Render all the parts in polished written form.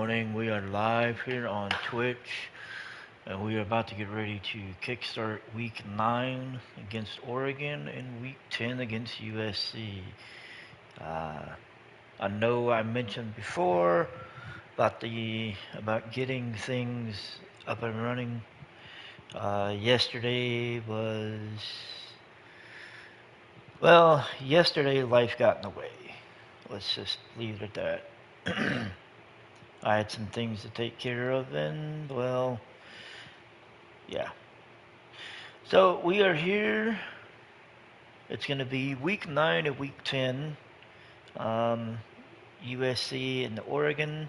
morning. We are live here on Twitch, and we are about to get ready to kickstart Week 9 against Oregon and Week 10 against USC. I know I mentioned before about getting things up and running. Yesterday life got in the way. Let's just leave it at that. I had some things to take care of, and yeah. So we are here. It's going to be Week 9 and Week 10. USC and Oregon.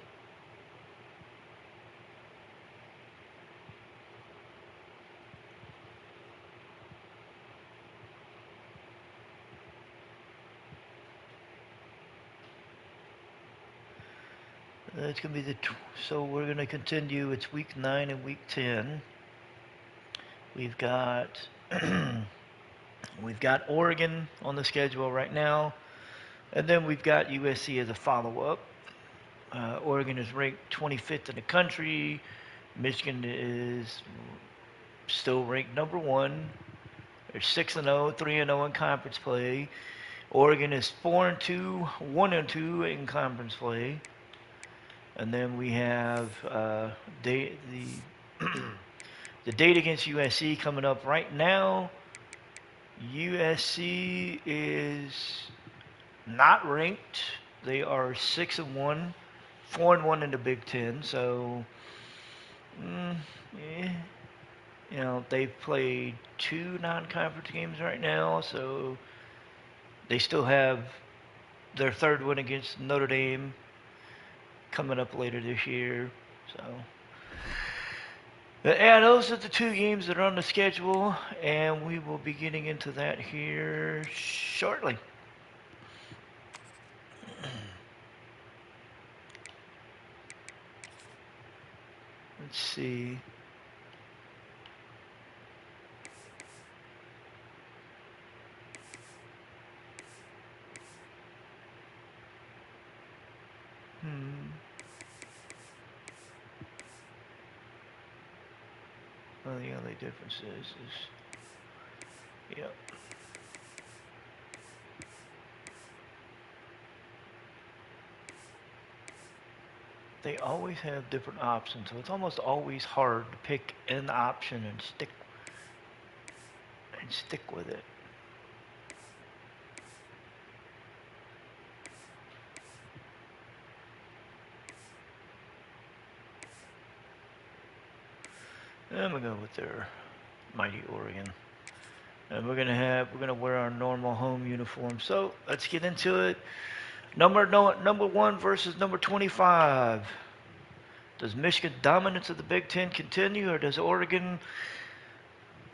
It's going to be so we're going to continue. It's Week 9 and Week 10. We've got Oregon on the schedule right now, and then we've got USC as a follow-up. Oregon is ranked 25th in the country. Michigan is still ranked number 1. They're 6-0, 3-0 in conference play. Oregon is 4-2, 1-2 in conference play. And then we have the date against USC coming up right now. USC is not ranked. They are 6-1, 4-1 in the Big Ten. So, they've played 2 non-conference games right now. So they still have their 3rd win against Notre Dame coming up later this year. So, yeah, those are the 2 games that are on the schedule, and we will be getting into that here shortly. Let's see. Well, the only difference is they always have different options, so it's almost always hard to pick an option and stick with it. I'm gonna go with their mighty Oregon, and we're gonna wear our normal home uniform. So let's get into it. Number 1 versus number 25. Does Michigan's dominance of the Big Ten continue, or does Oregon,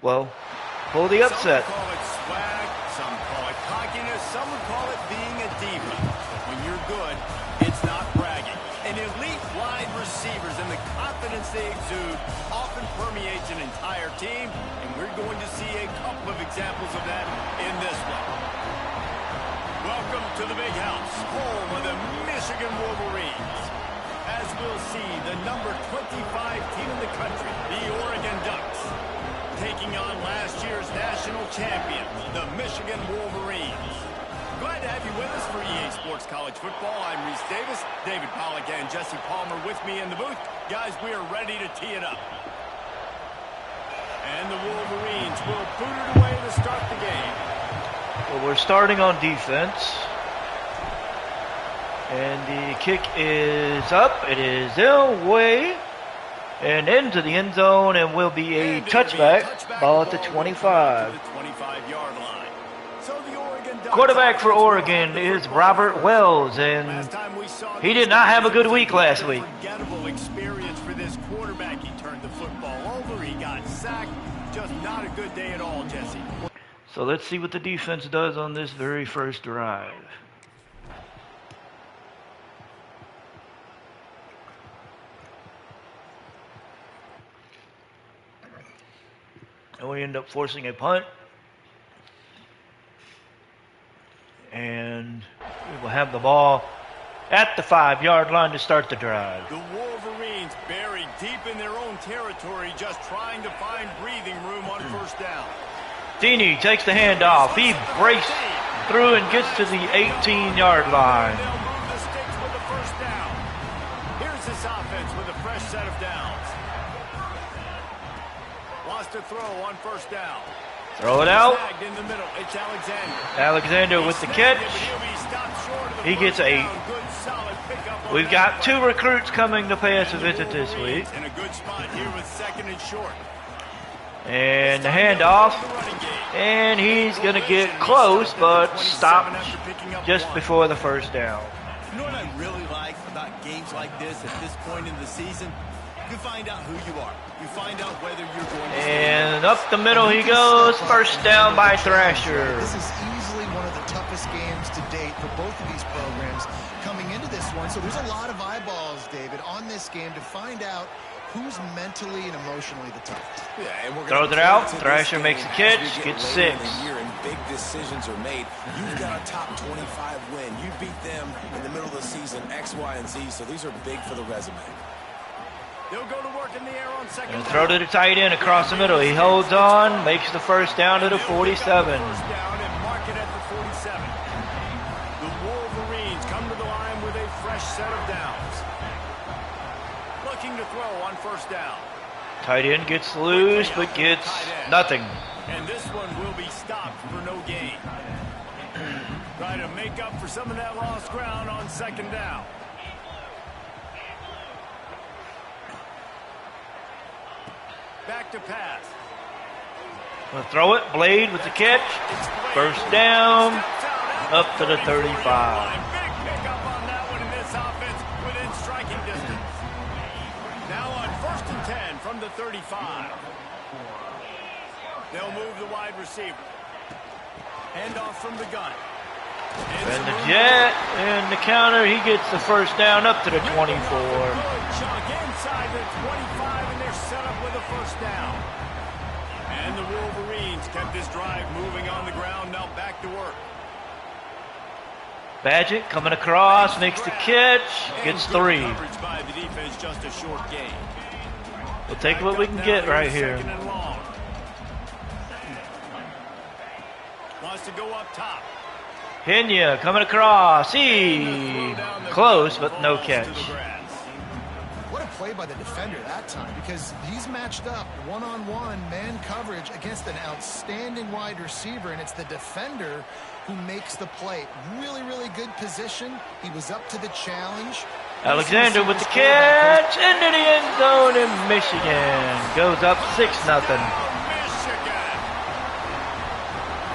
pull the upset? Some call it swag, some call it cockiness, some would call it being a diva. But when you're good, it's not bragging. And elite wide receivers and the confidence they exude often permeates an entire team, and we're going to see a couple of examples of that in this one. Welcome to the Big House, home of the Michigan Wolverines. As we'll see, the number 25 team in the country, the Oregon Ducks, taking on last year's national champion, the Michigan Wolverines. Glad to have you with us for EA Sports College Football. I'm Reese Davis, David Pollack and Jesse Palmer with me in the booth. Guys, we are ready to tee it up. And the Wolverines will boot it away to start the game. Well, we're starting on defense. And the kick is up. It is away and into the end zone, and will be a touchback. Ball at the 25. Quarterback for Oregon is Robert Wells, and he did not have a good week last week. Unforgettable experience for this quarterback. He turned the football over. He got sacked. Just not a good day at all, Jesse. So let's see what the defense does on this very first drive. And we end up forcing a punt. And we will have the ball at the 5-yard line to start the drive. The Wolverines buried deep in their own territory, just trying to find breathing room on first down. Deeney takes the handoff. He breaks through and gets to the 18-yard line. They'll move the sticks with the first down. Here's this offense with a fresh set of downs. Wants to throw on first down. Throw it out. Tagged in the middle. It's Alexander. Alexander with the catch. He gets 8. We've got 2 recruits coming to pay us a visit this week. In a good spot here with second and short. And the handoff. And he's going to get close, but stopped just before the first down. You know what I really like about games like this at this point in the season? You find out who you are. You find out whether you're going to... And up the middle he goes. First down by Thrasher. This is easily one of the toughest games to date for both of these programs coming into this one. So there's a lot of eyeballs, David, on this game to find out who's mentally and emotionally the toughest. Yeah, and we're Throws it out. Thrasher makes a catch. Gets 6. And big decisions are made. You've got a top 25 win. You beat them in the middle of the season, X, Y, and Z. So these are big for the resume. They'll go to work in the air on second And down. throw to the tight end across the middle. He holds on, makes the first down to the 47. First down and mark it at the 47. The Wolverines come to the line with a fresh set of downs. Looking to throw on first down. Tight end gets loose, but gets nothing. And this one will be stopped for no gain. Try to make up for some of that lost ground on second down. Back to pass. We'll throw it. Blade with the catch. First down. Up to the 35. Big pickup on that one in this offense within striking distance. Now on first and 10 from the 35. They'll move the wide receiver. Handoff from the gun. And the jet and the counter. He gets the first down up to the 24. Good chunk inside the 25, and they're set up with a first down. And the Wolverines kept this drive moving on the ground. Now back to work. Badgett coming across, makes the catch, gets 3. Coverage by the defense, just a short gain. We'll take what we can get right here. Second and long. Wants to go up top. Henya coming across. He close, but no catch. What a play by the defender that time, because he's matched up one-on-one man coverage against an outstanding wide receiver, and it's the defender who makes the play. Really, really good position. He was up to the challenge. Alexander with the catch into the end zone, and Michigan goes up 6-0.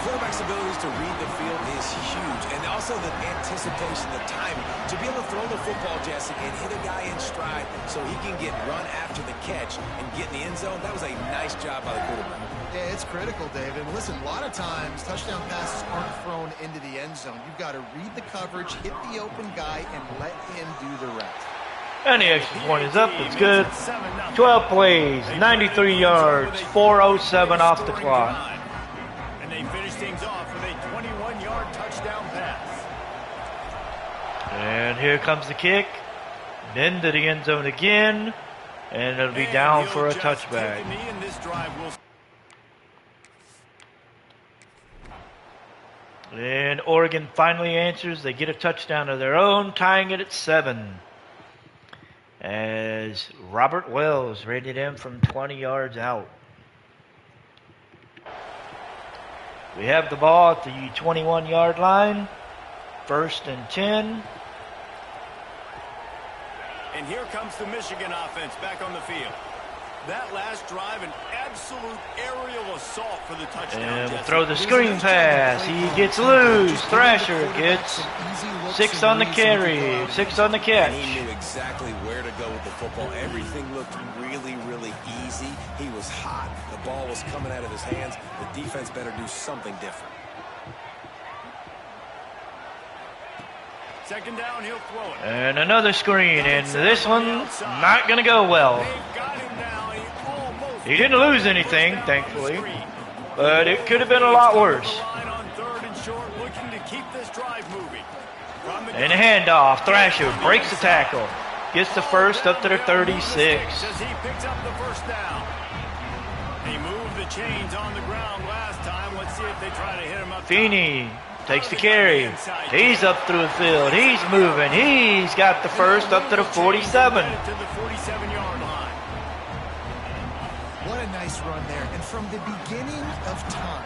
Quarterback's abilities to read the field is huge, and also the anticipation, the timing. To be able to throw the football, Jesse, and hit a guy in stride so he can get run after the catch and get in the end zone, that was a nice job by the quarterback. Yeah, it's critical, David. Listen, a lot of times touchdown passes aren't thrown into the end zone. You've got to read the coverage, hit the open guy, and let him do the rest. And the extra point is up. It's good. 12 plays, 93 yards, 4:07 off the clock. And they finish things off with a 21-yard touchdown pass. And here comes the kick. Then to the end zone again. And it'll be down for a touchback. And Oregon finally answers. They get a touchdown of their own, tying it at 7. As Robert Wells rated him from 20 yards out. We have the ball at the 21-yard line. First and 10. And here comes the Michigan offense back on the field. That last drive, an absolute aerial assault for the touchdown. And we'll throw the screen pass. He gets loose. Thrasher gets 6 on the carry, 6 on the catch. And he knew exactly where to go with the football. Everything looked really, really easy. He was hot. The ball was coming out of his hands. The defense better do something different. Second down, he'll throw it. And another screen, and this one not going to go well. He didn't lose anything, thankfully, but it could have been a lot worse. And a handoff. Thrasher breaks the tackle. Gets the first up to the 36. As he picks up the first down. He moved the chains on the ground last time. Let's see if they try to hit him up. Feeney takes the carry. He's up through the field. He's moving. He's got the first up to the 47. To the 47-yard line. What a nice run there. And from the beginning of time,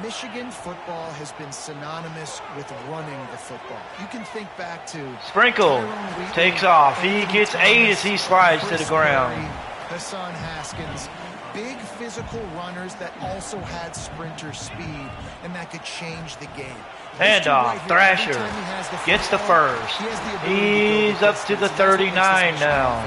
Michigan football has been synonymous with running the football. You can think back to Sprinkle takes off. He gets 8 as he slides to the ground. Hassan Haskins, big physical runners that also had sprinter speed and that could change the game. Handoff. Thrasher gets the first. He's up to the 39 now.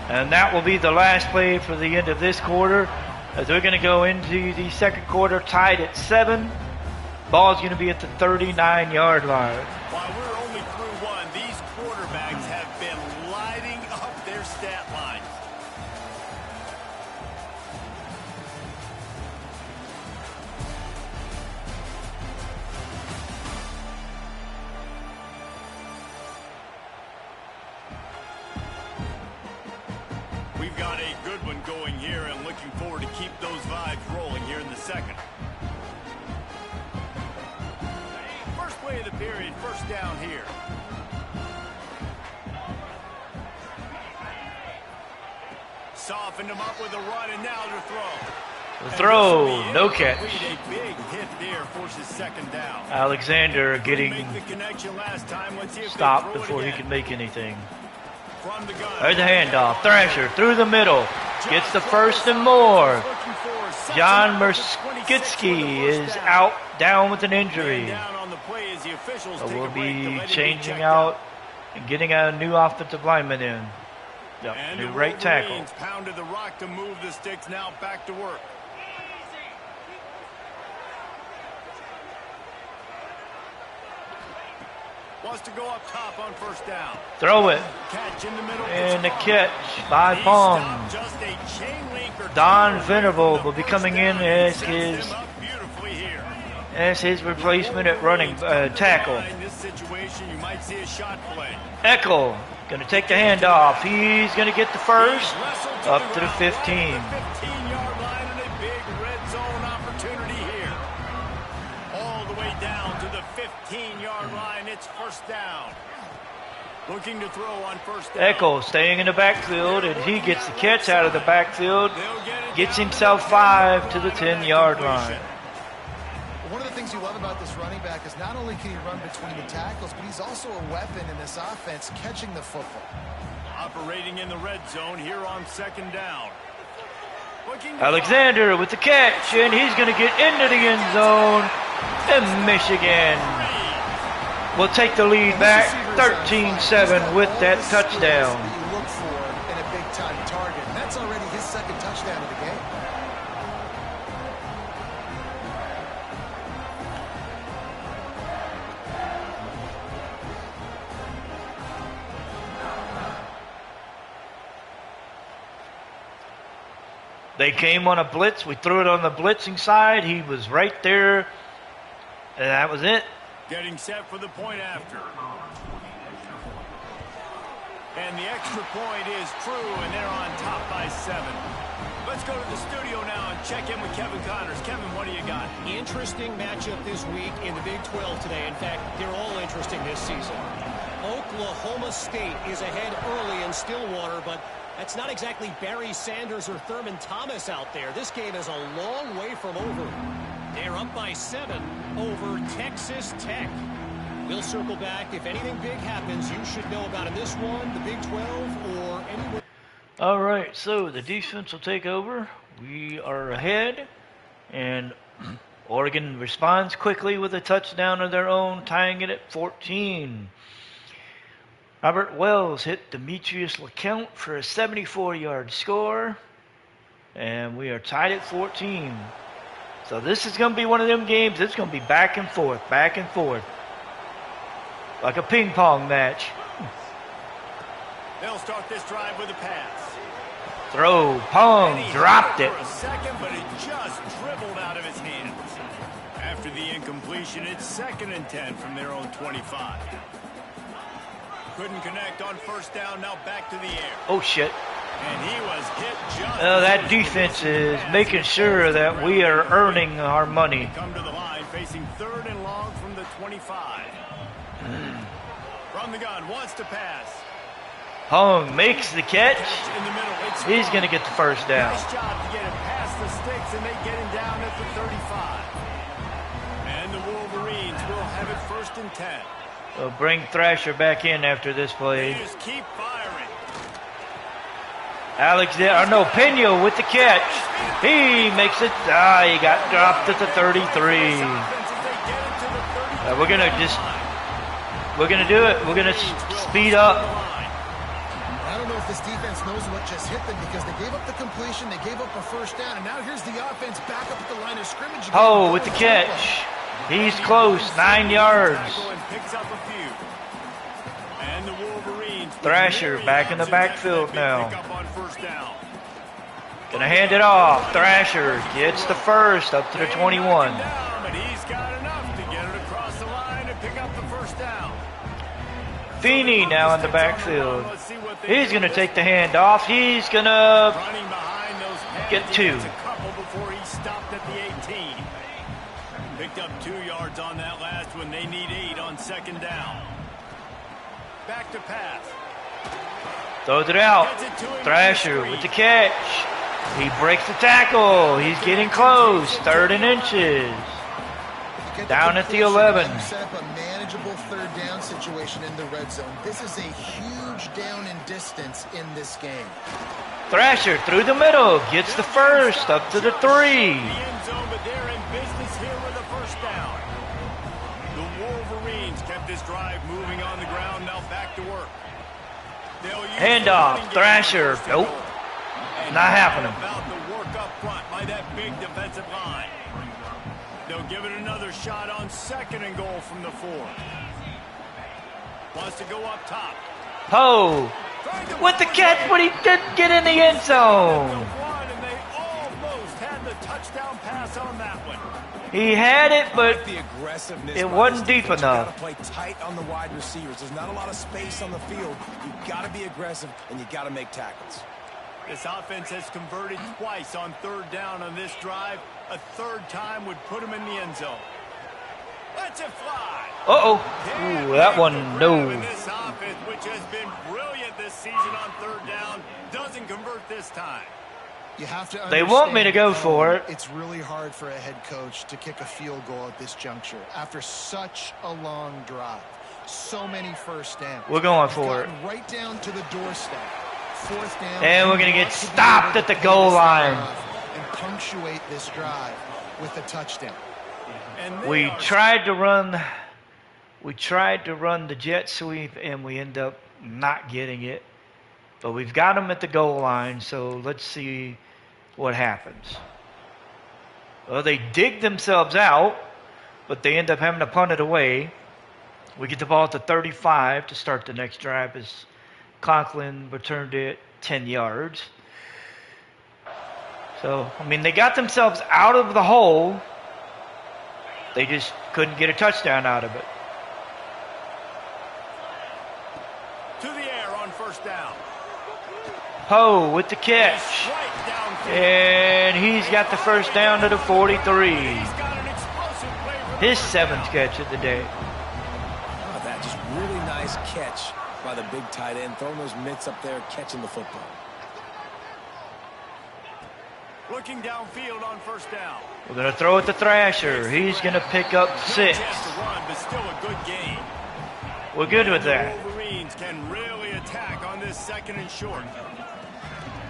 And that will be the last play for the end of this quarter. As we're going to go into the second quarter tied at 7. Ball's going to be at the 39-yard line. While we're only through one, these quarterbacks have been lighting up their stat lines. We've got a good one going here and looking forward to keep those vibes rolling here in the second. First play of the period, first down here. Softened him up with a run and now to throw. The throw, no catch. A big hit there forces second down. Alexander getting Make the connection last time. Let's see if they stopped throw it before he again. could make anything. From the gun. There's a handoff. Thrasher through the middle. Gets the first and more. John Merskitsky is out, down with an injury. So we'll be changing out and getting a new offensive lineman in. Yep, And new the right tackle. Wolverines pounded the rock to move the sticks. Now back to work. Wants to go up top on first down. Throw it. Catch in the middle. And the catch by Pong. Just a chain link or Don two Venable from will the be first coming in down. as Sets his them up beautifully here. replacement at running tackle. In this situation, you might see a shot play. Eckel going to take the handoff. He's going to get the first Wrestled up to the ground, 15. right at the 15-yard line, and a big red zone opportunity here. All the way down to the 15-yard line. It's first down. Looking to throw on first down. Eckel staying in the backfield, and he gets the catch out of the backfield. Gets himself 5 to the 10-yard line. One of the things you love about this running back is not only can he run between the tackles, but he's also a weapon in this offense, catching the football. Operating in the red zone here on second down. Alexander with the catch, and he's going to get into the end zone. And Michigan will take the lead back 13-7 with that touchdown. You look for in a big-time target, and that's already his second touchdown of the game. They came on a blitz. We threw it on the blitzing side. He was right there, and that was it. Getting set for the point after. And the extra point is true, and they're on top by 7. Let's go to the studio now and check in with Kevin Connors. Kevin, what do you got? Interesting matchup this week in the Big 12 today. In fact, they're all interesting this season. Oklahoma State is ahead early in Stillwater, but that's not exactly Barry Sanders or Thurman Thomas out there. This game is a long way from over. They're up by 7 over Texas Tech. We'll circle back. If anything big happens, you should know about in this one, the Big 12, or anywhere. All right, so the defense will take over. We are ahead, and Oregon responds quickly with a touchdown of their own, tying it at 14. Robert Wells hit Demetrius LeCount for a 74-yard score, and we are tied at 14. So this is going to be one of them games. It's going to be back and forth, like a ping pong match. They'll start this drive with a pass. Throw, Pong, dropped it. For a second, but it just dribbled out of his hands. After the incompletion, it's 2nd and 10 from their own 25. Couldn't connect on first down, now back to the air. Oh, shit. And he was hit just That defense is making sure that we are earning our money. Come to the line, facing 3rd and long from the 25. From the gun, wants to pass. Hung makes the catch. In the middle, it's He's going to get the first down. Nice job to get it past the sticks, and they get him down at the 35. And the Wolverines will have it 1st and 10. We'll bring Thrasher back in after this play. They just keep firing. Pena with the catch. He makes it. He got dropped at the 33. We're gonna do it. We're gonna speed up. I don't know if this defense knows what just hit them because they gave up the completion, they gave up a first down, and now here's the offense back up at the line of scrimmage again. Oh, with the catch. He's close, 9 yards. Picks up a few. And the Wolverines Thrasher back in the backfield now. Pick up on first down. Gonna hand it off. Thrasher gets the first up to the 21. But he's got enough to get it across the line and pick up the first down. Feeney now in the backfield. He's gonna take the hand off. He's gonna Running behind those pads, get 2. he gets a couple before he stopped at the 18. Picked up 2 yards on that last one. They need 8 on 2nd down. Back to pass. Throws it out. Thrasher with the catch. He breaks the tackle. He's getting close. 3rd and inches. Down at the 11. Set up a manageable 3rd down situation in the red zone. This is a huge down in distance in this game. Thrasher through the middle. Gets the first up to the 3. The end zone, but they're in business here with a first down. The Wolverines kept this drive moving on the ground. Now back to work. Handoff. Thrasher. Nope. Not happening. About the work up front by that big defensive line. They'll give it another shot on 2nd and goal from the 4. Wants to go up top. Poe with the catch, but he didn't get in the end zone. And they almost had the touchdown pass on that one. He had it, but The aggressiveness it by wasn't this deep defense. enough. You gotta play tight on the wide receivers. There's not a lot of space on the field. You gotta be aggressive and you gotta make tackles. This offense has converted twice on 3rd down on this drive. A 3rd time would put him in the end zone. Lets it fly. Uh-oh. Ooh, that one, no. And this offense, which has been brilliant this season on 3rd down, doesn't convert this time. You have to They want me to go understand, for it. It's really hard for a head coach to kick a field goal at this juncture after such a long drive. So many first downs. We're going for it. Right down to the doorstep. 4th down. And we're going to get stopped at the goal line. And punctuate this drive with a touchdown. We tried to run the jet sweep, and we end up not getting it. But we've got them at the goal line, so let's see what happens. Well, they dig themselves out, but they end up having to punt it away. We get the ball at the 35 to start the next drive as Conklin returned it 10 yards. So, I mean, they got themselves out of the hole. They just couldn't get a touchdown out of it. To the air on first down. Poe with the catch. Right downfield. And he's got the first down to the 43. He's got an explosive play for His 7th catch of the day. How about that? Just really nice catch by the big tight end, throwing those mitts up there, catching the football. looking downfield on first down. We're going to throw it to Thrasher. He's going to pick up 6. To run, but still a good game. We're good with that. The Wolverines can really attack on this second and short.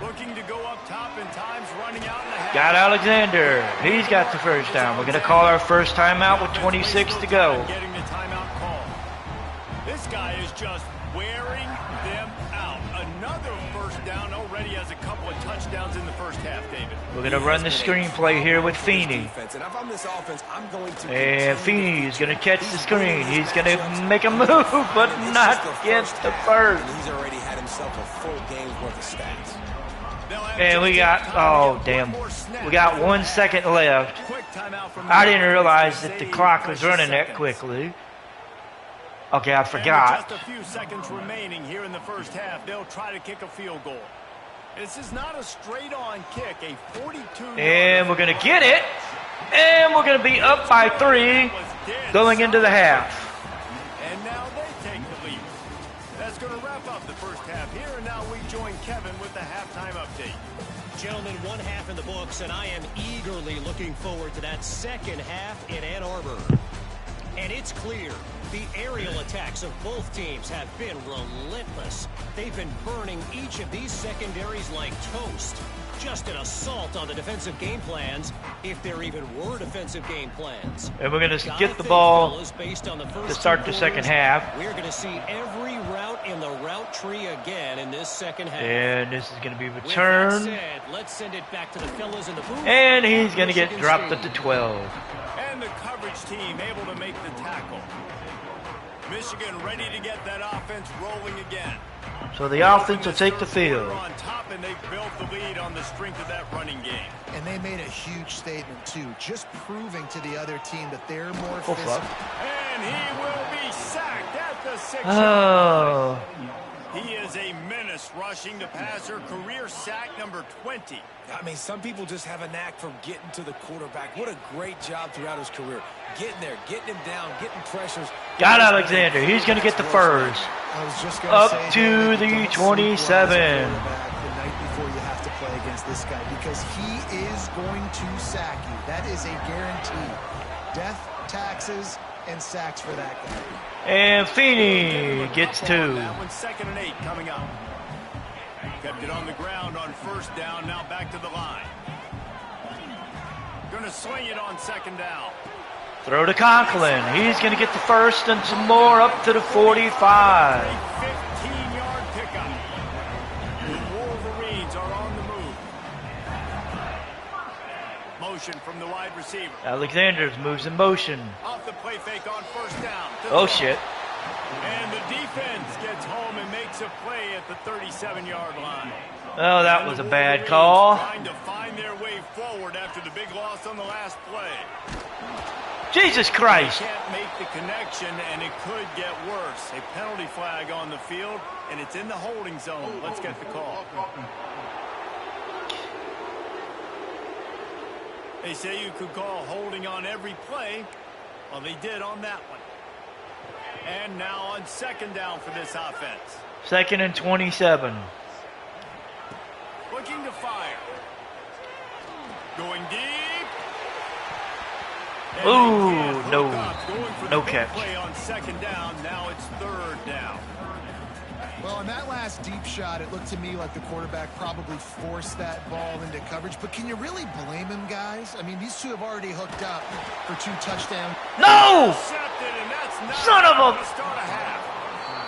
Looking to go up top and times running out in the half. Got Alexander. He's got the first down. We're going to call our first timeout with 26 to go. Getting the timeout call. This guy is just wearing them out. Another first down, already has a couple of touchdowns in the first half, David. We're going to run the screenplay here with Feeney. And Feeney is going to catch the screen. He's going to make a move, but not get the first. He's already had himself a full game's worth of stats. And we got, oh damn, we got 1 second left. I didn't realize that the clock was running that quickly. Okay, I forgot. Just a few seconds remaining here in the first half. They'll try to kick a field goal. This is not a straight-on kick, a 42. And we're going to get it. And we're going to be up by 3 going into the half. And now they take the lead. That's going to wrap up the first half here. And now we join Kevin with the halftime update. Gentlemen, one half in the books, and I am eagerly looking forward to that second half in Ann Arbor. And it's clear, the aerial attacks of both teams have been relentless. They've been burning each of these secondaries like toast. Just an assault on the defensive game plans, if there even were defensive game plans. And we're going to get the ball to start the second half. We're going to see every route in the route tree again in this second half. And this is going to be returned. With that said, let's send it back to the fellas in the booth. And he's going to get dropped at the 12. And the coverage team able to make the tackle. Michigan ready to get that offense rolling again. So the offense will take the field. On top, and they've built the lead on the strength of that running game. And they made a huge statement, too, just proving to the other team that they're more physical. And he will be sacked at the 6. Oh. He is a menace rushing the passer, career sack number 20. I mean, some people just have a knack for getting to the quarterback. What a great job throughout his career. Getting there, getting him down, getting pressures. Got Alexander. He's going to get the first. I was just Up say, to the 27. The night before you have to play against this guy because he is going to sack you. That is a guarantee. Death, taxes, and sacks for that guy. And Feeney gets 2. That one's 2nd and 8 coming up. Kept it on the ground on first down. Now back to the line. Going to swing it on 2nd down. Throw to Conklin. He's going to get the first and some more up to the 45. 15-yard pickup. The Wolverines are on the move. Motion from the wide receiver. Alexander's moves in motion. Off the play fake on first down. Oh, shit. And the defense gets home and makes a play at the 37-yard line. Oh, that was a bad call. Trying to find their way forward after the big loss on the last play. Jesus Christ. Can't make the connection, and it could get worse. A penalty flag on the field, and it's in the holding zone. Let's get the call. They say you could call holding on every play. Well, they did on that one. And now on 2nd down for this offense. 2nd and 27. Looking to fire. Going deep. Ooh, no. No catch. Play on 2nd down. Now it's 3rd down. Well, on that last deep shot, it looked to me like the quarterback probably forced that ball into coverage. But can you really blame him, guys? I mean, these two have already hooked up for 2 touchdowns. No! And that's not Son of a... Start a half.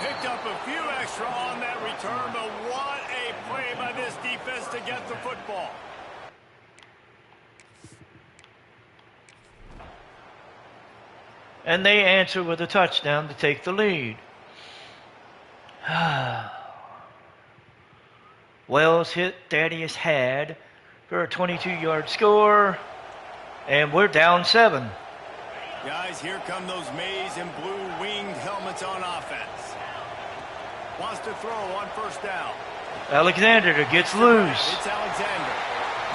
Picked up a few extra on that return, but what a play by this defense to get the football. And they answer with a touchdown to take the lead. Wells hit Thaddeus Had for a 22-yard score. And we're down 7. Guys, here come those maize and blue winged helmets on offense. Wants to throw on first down. Alexander gets loose. It's Alexander.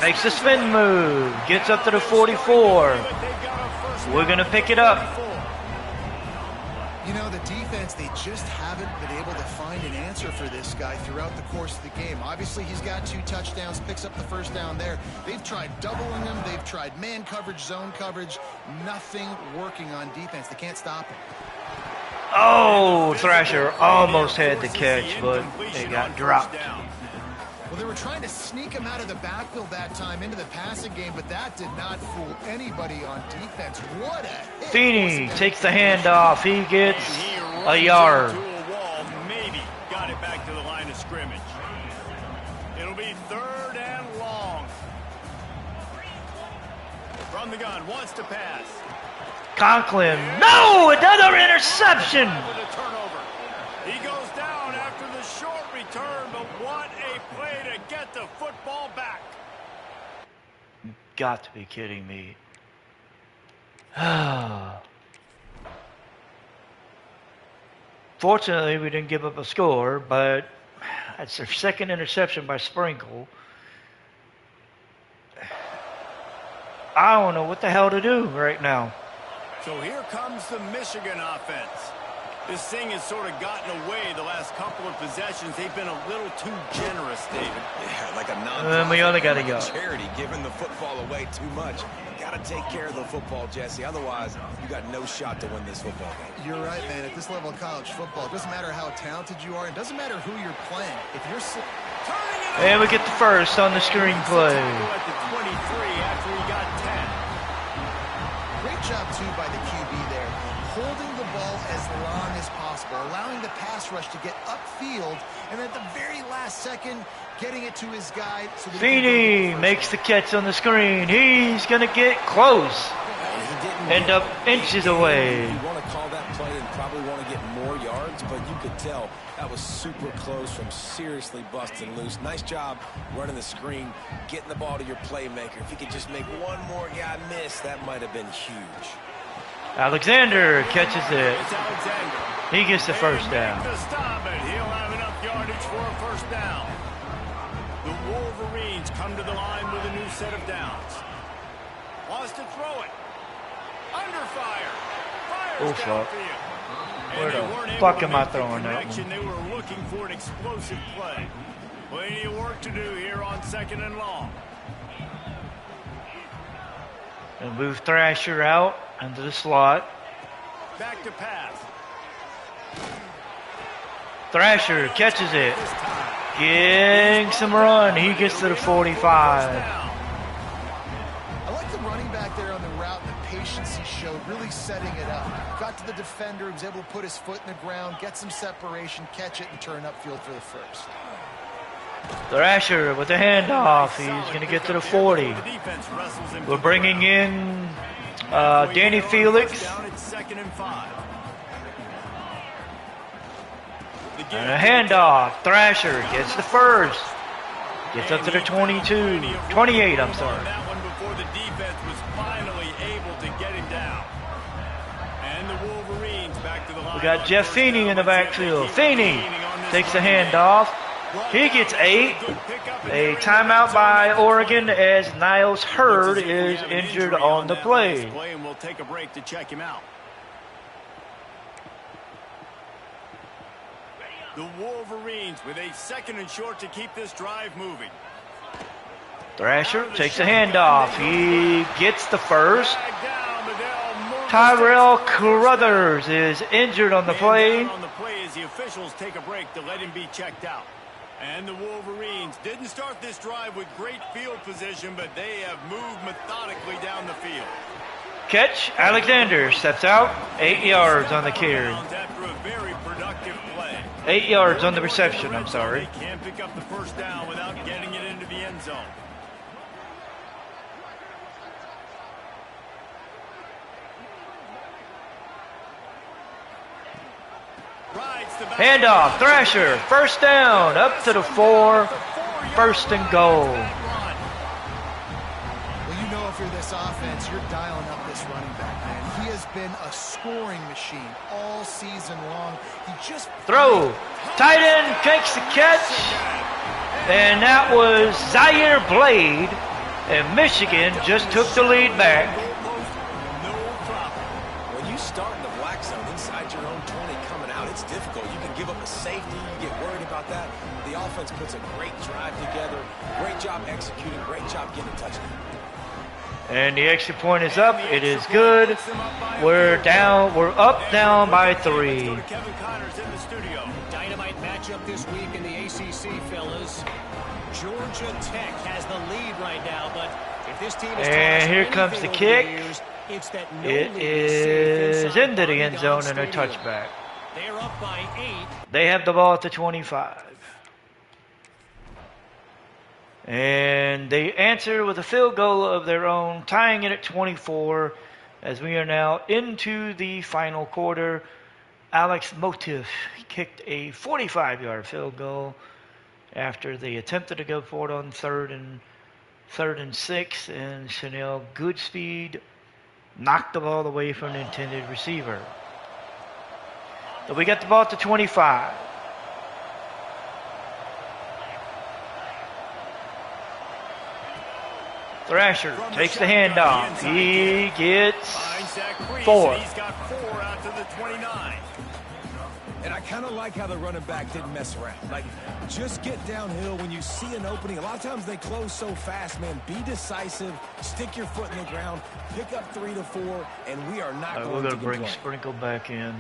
Makes a spin move. Gets up to the 44. We're going to pick it up. You know, the defense, they just haven't been able to find an answer for this guy throughout the course of the game. Obviously, he's got 2 touchdowns, picks up the first down there. They've tried doubling him. They've tried man coverage, zone coverage. Nothing working on defense. They can't stop him. Oh, Thrasher almost had the catch, but it got dropped. Well, they were trying to sneak him out of the backfield that time into the passing game, but that did not fool anybody on defense. What a hit. Feeney takes the handoff. He gets a yard. To a wall, maybe got it back to the line of scrimmage. It'll be 3rd and long. From the gun, wants to pass. Conklin. No, another interception. With a turnover. He goes down after after the short return, but what a play to get the football back. Got to be kidding me. Fortunately, we didn't give up a score, but that's their second interception by Sprinkle. I don't know what the hell to do right now. So here comes the Michigan offense. This thing has sort of gotten away the last couple of possessions. They've been a little too generous, David. Yeah, like a non-profit, we only got a like yard. charity, giving the football away too much. Got to take care of the football, Jesse. Otherwise, you got no shot to win this football game. You're right, man. At this level of college football, it doesn't matter how talented you are. It doesn't matter who you're playing. If you're and we get the first on the screenplay. At the 23 after he got 10. Great job, too, by the QB there. Holding the ball as long as possible, allowing the pass rush to get upfield, and at the very last second, getting it to his guy. So Feeney makes the catch on the screen. He's going to get close. End up inches away. You want to call that play and probably want to get more yards, but you could tell that was super close from seriously busting loose. Nice job running the screen, getting the ball to your playmaker. If he could just make one more guy miss, that might have been huge. Alexander catches it. It's Alexander. He gets the first down. To stop it. He'll have enough yardage for a first down. The Wolverines come to the line with a new set of downs. Wants to throw it. Under fire. Fires downfield. Where And they the weren't able fuck to am I make the throwing that connection. They were looking for an explosive play. Plenty of work to do here on 2nd and long. And move Thrasher out into the slot. Back to pass. Thrasher catches it. Getting some run. He gets to the 45. I like the running back there on the route and the patience he showed, really setting it up. Got to the defender, was able to put his foot in the ground, get some separation, catch it, and turn upfield for the first. Thrasher with the handoff. He's going to get to the 40. We're bringing in Danny Felix. Down at 2nd and 5. And a handoff. Thrasher gets the first. Gets up to the 22. 28, I'm sorry. That one before the defense was finally able to get him down. And the Wolverines back to the line. We got Jeff Feeney in the backfield. Feeney takes the handoff. He gets 8. A timeout by Oregon as Niles Hurd is injured on the play. And we'll take a break to check him out. The Wolverines with a 2nd and short to keep this drive moving. Thrasher takes a handoff. He gets the first. Tyrell Carruthers is injured on the play. On the play as the officials take a break to let him be checked out. And the Wolverines didn't start this drive with great field position, but they have moved methodically down the field. Catch. Alexander steps out. 8 yards on the carry. After a very productive play. 8 yards on the reception, I'm sorry. They can't pick up the first down without getting it into the end zone. Handoff. Thrasher. First down. Up to the 4. First and goal. Well, you know if you're this offense, you're dialing up this running back, man. He has been a scoring machine all season long. He just... Throw. Tight end takes the catch. And that was Zaire Blade. And Michigan just took the lead back. When you start in the black zone inside your own 20 coming out, it's difficult. You can give up a safety. You get worried about that. The offense puts a great drive together. Great job executing. Great job getting a touchdown. And the extra point is up. It is good. We're down. We're up down by 3. Dynamite matchup this week in the ACC, fellas. Georgia Tech has the lead right now, but if this team is and here comes the kick. Years, it's that no It lead is is safe into the end zone Polygon and a Stadium. touchback. They're up by 8. They have the ball at the 25. And they answer with a field goal of their own, tying it at 24 as we are now into the final quarter. Alex Motif kicked a 45-yard field goal after they attempted to go for it on third and 6, and Chanel Goodspeed knocked the ball away from the intended receiver. So we got the ball at the 25. Thrasher takes the handoff. He gets 4. He's got 4 out to the 29. And I kind of like how the running back didn't mess around. Like, just get downhill when you see an opening. A lot of times they close so fast, man. Be decisive. Stick your foot in the ground. Pick up 3 to 4, and we are not going to We're going to bring complain. Sprinkle back in.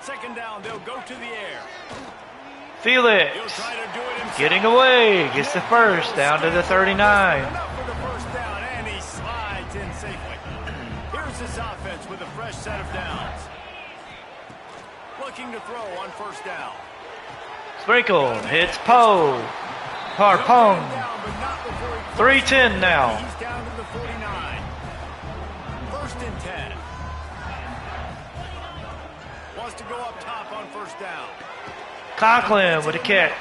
Second down, they'll go to the air. Felix He'll try to do it himself. getting away. Gets the first down to the 39. Enough for the first down, and he slides in safely. Here's this offense with a fresh set of downs. Looking to throw on first down. Sprinkle hits Poe. Harpone. 3:10 now. He's down to the 49. First and 10. Wants to go up top on first down. Conklin with a catch.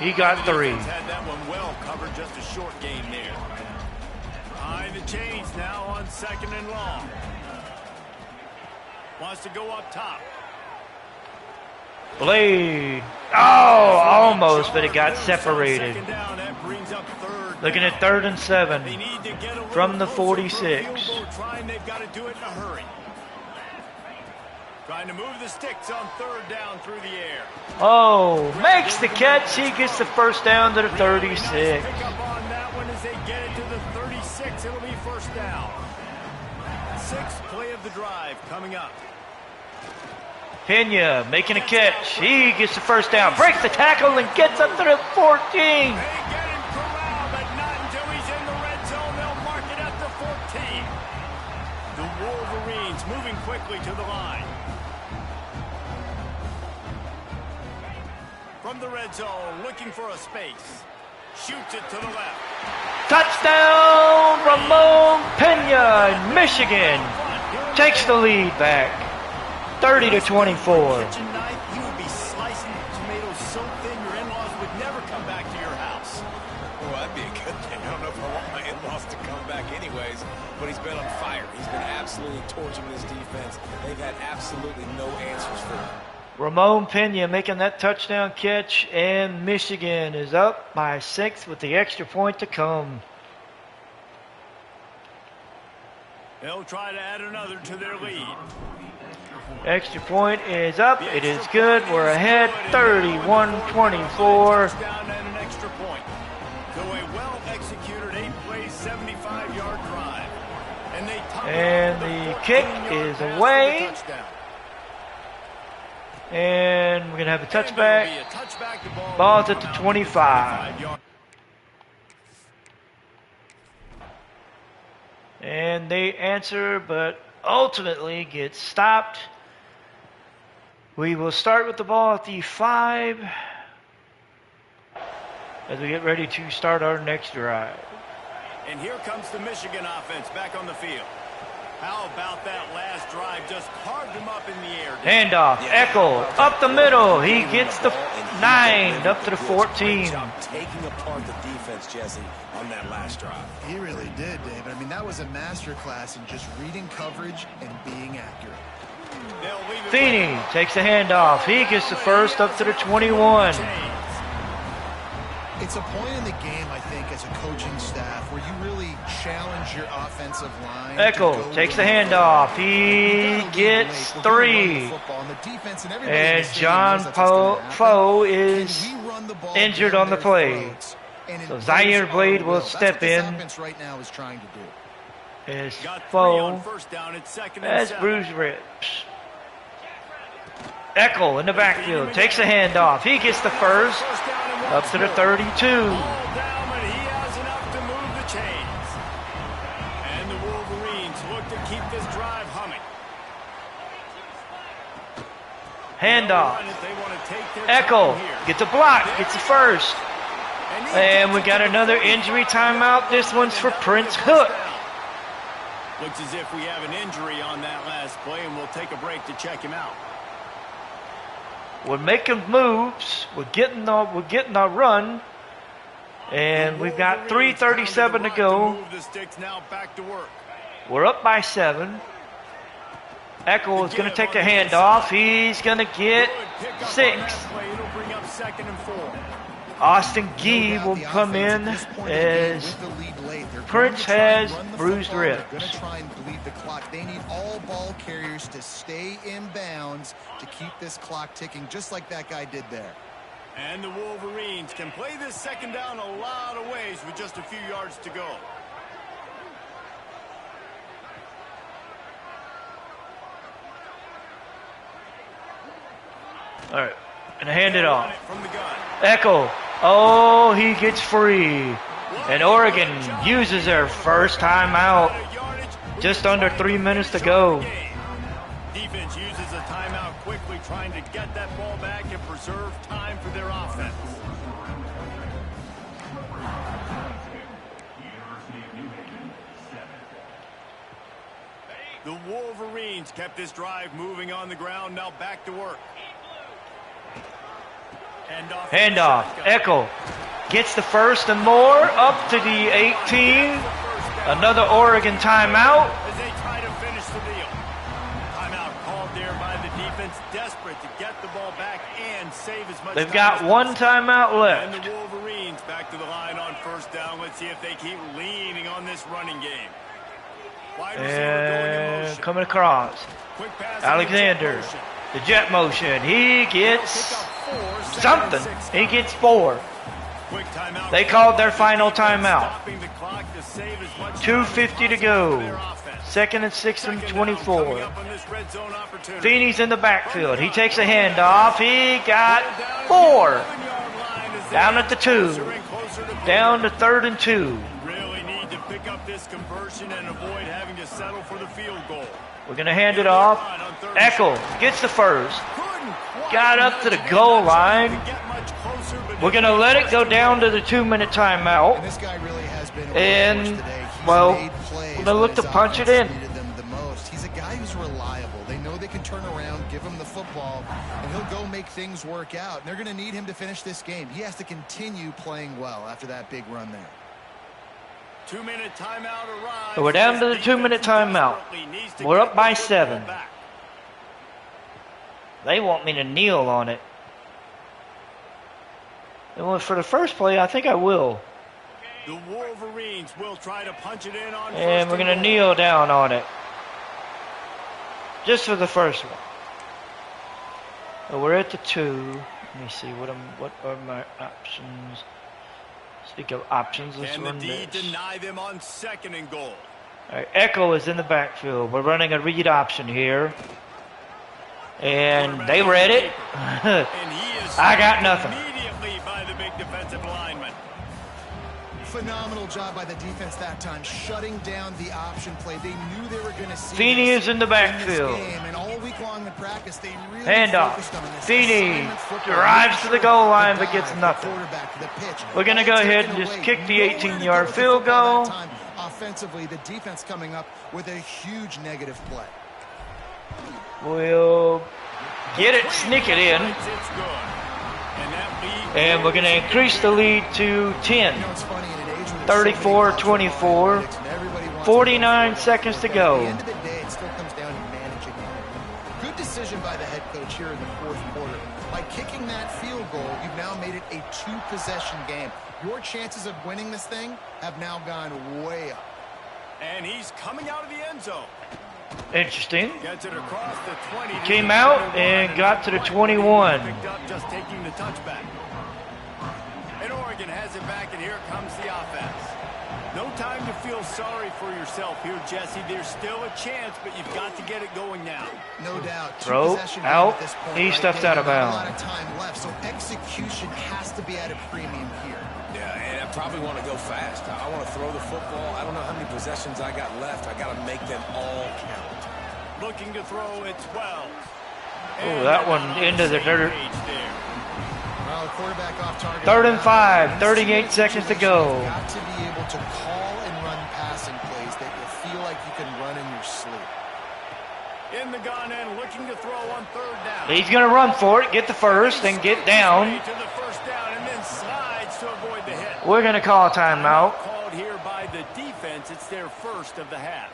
He got 3. Had that one well covered, just a short gain there. Behind the chains now on second and long. Wants to go up top. Blade. Oh, almost, but it got separated. Second down, that brings up third. Looking at 3rd and 7 They need to get a little from the closer for a 46. field goal trying. They've got to do it in a hurry. Trying to move the sticks on third down through the air. Oh, makes the catch. He gets the first down to the 36. Nice pick up on that one as they get it to the 36. It'll be first down. 6th play of the drive coming up. Pena making a catch. He gets the first down. Breaks the tackle and gets up to the 14. They get him corralled, but not until he's in the red zone. They'll mark it at the 14. The Wolverines moving quickly to the line. From the red zone, looking for a space. Shoots it to the left. Touchdown, Ramon Pena, Michigan. Takes the lead back. 30 to 24. Kitchen knife, you would be slicing tomatoes so thin your in-laws would never come back to your house. Well, that'd be a good thing. I don't know if I want my in-laws to come back anyways, but he's been on fire. He's been absolutely torching this defense. They've had absolutely no answers for him. Ramon Pena making that touchdown catch, and Michigan is up by 6 with the extra point to come. They'll try to add another to their lead. Extra point is up. It is good. We're ahead 31-24. Down and an extra point. So a well-executed 8-play, 75-yard drive. And they And the kick is away. And we're going to have a touchback. Ball's at the 25. And they answer, but ultimately get stopped. We will start with the ball at the 5 as we get ready to start our next drive. And here comes the Michigan offense back on the field. How about that last drive? Just carved him up in the air. Handoff, Eckel, up the middle. He gets the 9 up to the 14. Taking apart the defense, Jesse, on that last drive. He really did, David. I mean, that was a masterclass in just reading coverage and being accurate. Feeney takes the handoff. He gets the first up to the 21. It's a point in the game, I think, as a coaching staff where you really challenge your offensive line. Eckel takes the handoff. He gets 3. And John Foe is injured on the play. So Zaire Blade will step in as Foe has bruised ribs. Eckel in the backfield takes the handoff. He gets the first up to the 32. He has enough to move the chains. And the Wolverines look to keep this drive humming. Handoff. Eckel gets a block, gets the first. And we got another injury timeout. This one's for Prince Hook. Looks as if we have an injury on that last play, and we'll take a break to check him out. We're making moves. We're getting our run. And we've got 3:37 to go. We're up by 7. Echo is going to take the handoff. He's going to get 6. Austin Gee will come in as Prince has bruised ribs. They're going to try and bleed the clock. They need all ball carriers to stay in bounds to keep this clock ticking, just like that guy did there. And the Wolverines can play this second down a lot of ways with just a few yards to go. All right, and hand it off. Echo. Oh, he gets free. And Oregon uses their first timeout. Just under 3 minutes to go. Defense uses a timeout quickly, trying to get that ball back and preserve time for their offense. The Wolverines kept this drive moving on the ground. Now back to work. Handoff. Echo gets the first and more up to the 18. Another Oregon timeout. As they try to finish the deal. Timeout called there by the defense, desperate to get the ball back and save as much. They've got one timeout left. And the Wolverines back to the line on first down. Let's see if they keep leaning on this running game. Wide receiver going in motion. Coming across. Quick pass. Alexander. The jet motion. He gets something. He gets 4. They called their final timeout. 2:50 to go. 2nd and 6 and 24. Feeney's in the backfield. He takes a handoff. He got 4. Down at the 2. Down to 3rd and 2. Really need to pick up this conversion and avoid having to settle for the field goal. We're going to hand it off. Echo gets the first. Got up to the goal line. We're going to let it go down to the 2-minute timeout. And this guy really has been And, today. well, we're going to look to punch it in. The most. He's a guy who's reliable. They know they can turn around, give him the football, and he'll go make things work out. And they're going to need him to finish this game. He has to continue playing well after that big run there. 2-minute timeout arrives. So we're down to the 2-minute timeout. We're up by 7. They want me to kneel on it. And for the first play, I think I will. The Wolverines will try to punch it in on And we're going to kneel down on it. Just for the first one. So we're at the 2. Let me see, what are my options? Speak of options, let's run this. Deny them on 2nd and goal. All right, Echo is in the backfield. We're running a read option here. And they read it. I got nothing. Immediately by the big defensive lineman. Phenomenal job by the defense that time, shutting down the option play. They knew they were going to see Feeney is in the backfield. And all week long in practice, they really handoff. Feeney drives to the goal line but gets nothing. We're going to go ahead and just kick the 18-yard field goal. Offensively, the defense coming up with a huge negative play. We'll get it, sneak it in. And we're going to increase the lead to 10. 34-24. 49 seconds to go. At the end of the day, it still comes down to managing it. Good decision by the head coach here in the 4th quarter. By kicking that field goal, you've now made it a 2-possession game. Your chances of winning this thing have now gone way up. And he's coming out of the end zone. Interesting. Gets it across the 20. He came out and got to the 21. Picked up just taking the touchback. And Oregon has it back, and here comes the offense. No time to feel sorry for yourself here, Jesse. There's still a chance, but you've got to get it going now. No doubt. Throw out. He steps out of bounds. A lot of time left, so execution has to be at a premium here. Yeah, and I probably want to go fast. I want to throw the football. I don't know how many possessions I got left. I got to make them all count. Looking to throw at 12. Oh, that one into the dirt. Well, the quarterback off target. 3rd and 5. 38 seconds to go. You've got to be able to call and run passing plays that you feel like you can run in your sleep. In the gun and looking to throw on third down. He's going to run for it, get the first, then get down. To the first down and then slides to avoid the hit. We're going to call a timeout. Called here by the defense. It's their first of the half.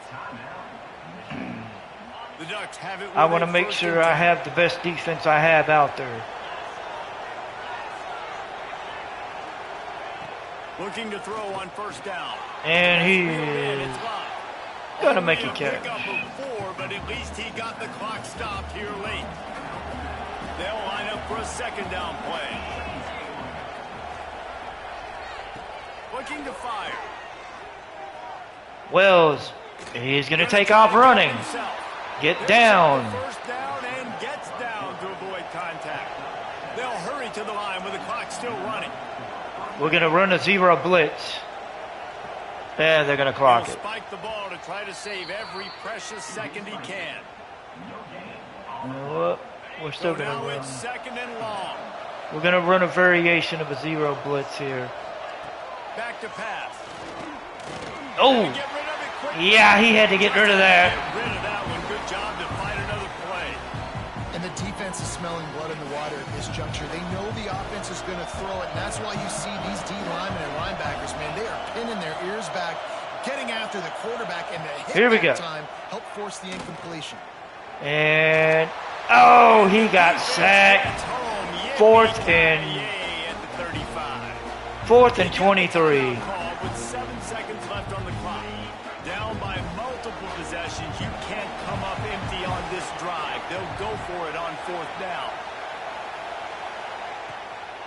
The Ducks have it. I want to make sure I have the best defense I have out there. Looking to throw on first down. And he is going to make a catch. But at least he got the clock stopped here late. They'll line up for a second down play. Looking to fire. Wells, he's going to take off running. Get down. First down and gets down to avoid contact. They'll hurry to the line with the clock still running. We're going to run a zero blitz. And they're going to clock it. Spike the ball to try to save every precious second he can. We're still going to run. It's second and long. We're going to run a variation of a zero blitz here. Back to pass. Oh, yeah, he had to get rid of that. Get rid of that one. Good job to find another play. And the defense is smelling blood in the water at this juncture. They know the offense is going to throw it, and that's why you see these D linemen and linebackers, man, they are pinning their ears back, getting after the quarterback, and the hit here we go. Time help force the incompletion. And, oh, he got sacked. Fourth and 23. With 7 seconds left on the clock. Down by multiple possessions. You can't come up empty on this drive. They'll go for it on fourth down.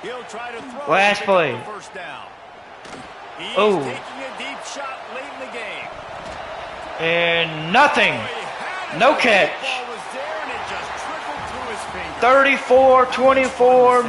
He'll try to throw. Last play. First down. He's Oh. taking a deep shot late in the game. And nothing. No catch. Ball was there and it just trickled through his fingers. 34-24,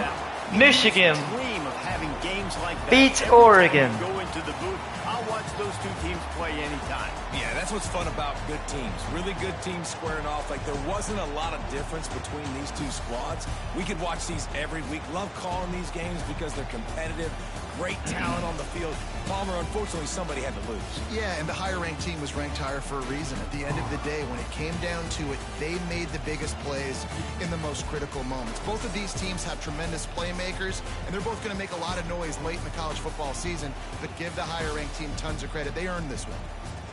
Michigan Dream of having games like that. beats Every time Oregon. you Go into the booth. I'll watch those two teams play anytime. Yeah, that's what's fun about good teams. Really good teams squaring off. Like, there wasn't a lot of difference between these two squads. We could watch these every week. Love calling these games because they're competitive. Great talent on the field. Palmer, unfortunately, somebody had to lose. Yeah, and the higher-ranked team was ranked higher for a reason. At the end of the day, when it came down to it, they made the biggest plays in the most critical moments. Both of these teams have tremendous playmakers, and they're both going to make a lot of noise late in the college football season, but give the higher-ranked team tons of credit. They earned this one.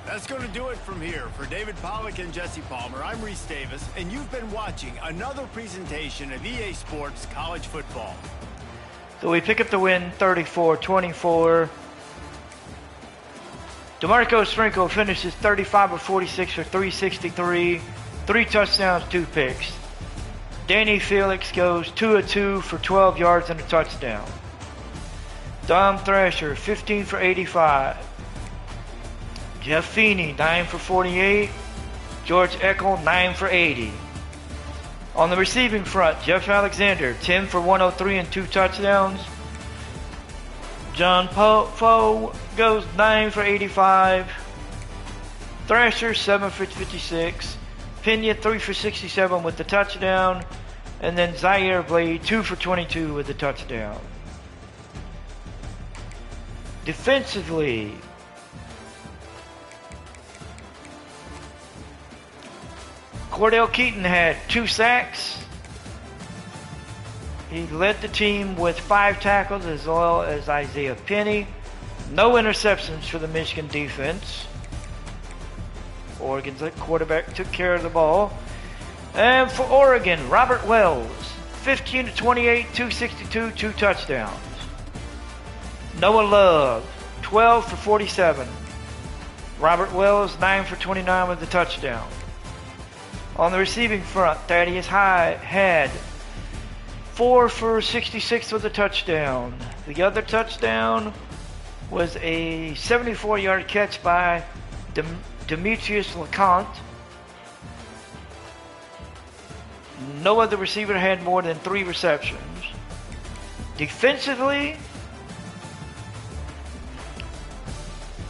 That's going to do it from here. For David Pollack and Jesse Palmer, I'm Reese Davis, and you've been watching another presentation of EA Sports College Football. So we pick up the win, 34-24. DeMarco Sprinkle finishes 35 of 46 for 363, 3 touchdowns, 2 picks. Danny Felix goes 2 of 2 for 12 yards and a touchdown. Dom Thrasher, 15 for 85. Jeff Feeney, 9 for 48. George Eckel, 9 for 80. On the receiving front, Jeff Alexander, 10 for 103 and 2 touchdowns. John Poe goes 9 for 85. Thrasher, 7 for 56. Pena, 3 for 67 with the touchdown. And then Zaire Blade, 2 for 22 with the touchdown. Defensively, Cordell Keaton had 2 sacks. He led the team with 5 tackles, as well as Isaiah Penny. No interceptions for the Michigan defense. Oregon's quarterback took care of the ball. And for Oregon, Robert Wells, 15 to 28, 262, 2 touchdowns. Noah Love, 12 for 47. Robert Wells, 9 for 29 with the touchdown. On the receiving front, Thaddeus Hyde had 4 for 66 with a touchdown. The other touchdown was a 74-yard catch by Demetrius LeConte. No other receiver had more than 3 receptions. Defensively,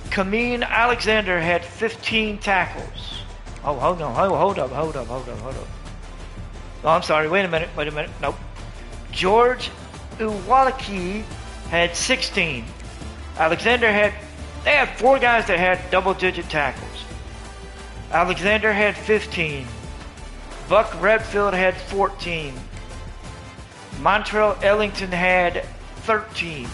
Kameen Alexander had 15 tackles. Oh, hold up. Oh, I'm sorry, wait a minute, nope. George Uwalaki had 16. They had 4 guys that had double-digit tackles. Alexander had 15. Buck Redfield had 14. Montrell Ellington had 13.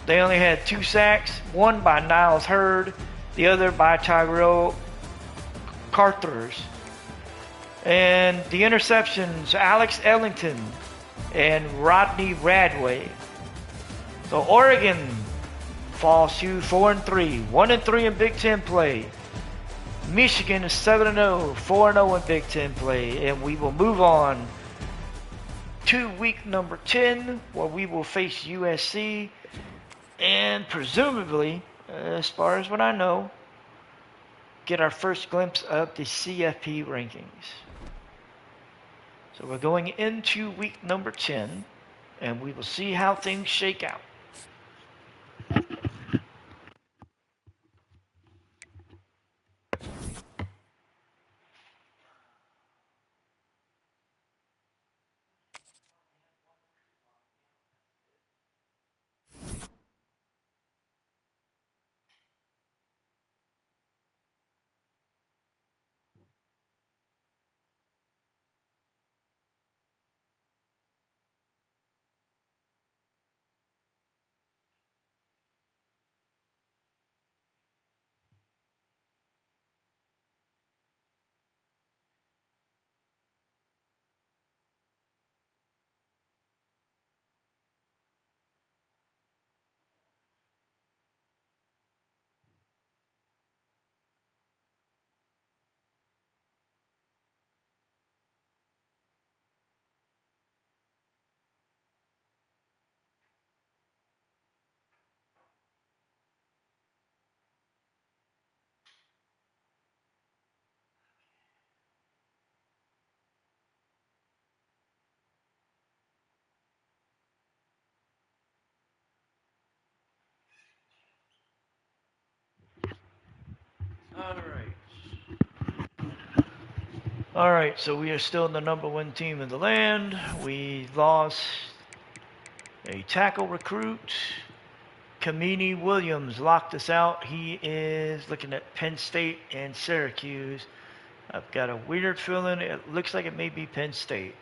They only had 2 sacks, one by Niles Hurd, the other by Tyrell Carthers. And the interceptions, Alex Ellington and Rodney Radway. So Oregon falls to 4-3, 1-3 in Big Ten play. Michigan is 7-0, 4-0 in Big Ten play. And we will move on to week number 10, where we will face USC. And presumably, as far as what I know, get our first glimpse of the CFP rankings. So we're going into week number 10, and we will see how things shake out. All right, so we are still the number 1 team in the land. We lost a tackle recruit. Kamini Williams locked us out. He is looking at Penn State and Syracuse. I've got a weird feeling it looks like it may be Penn State.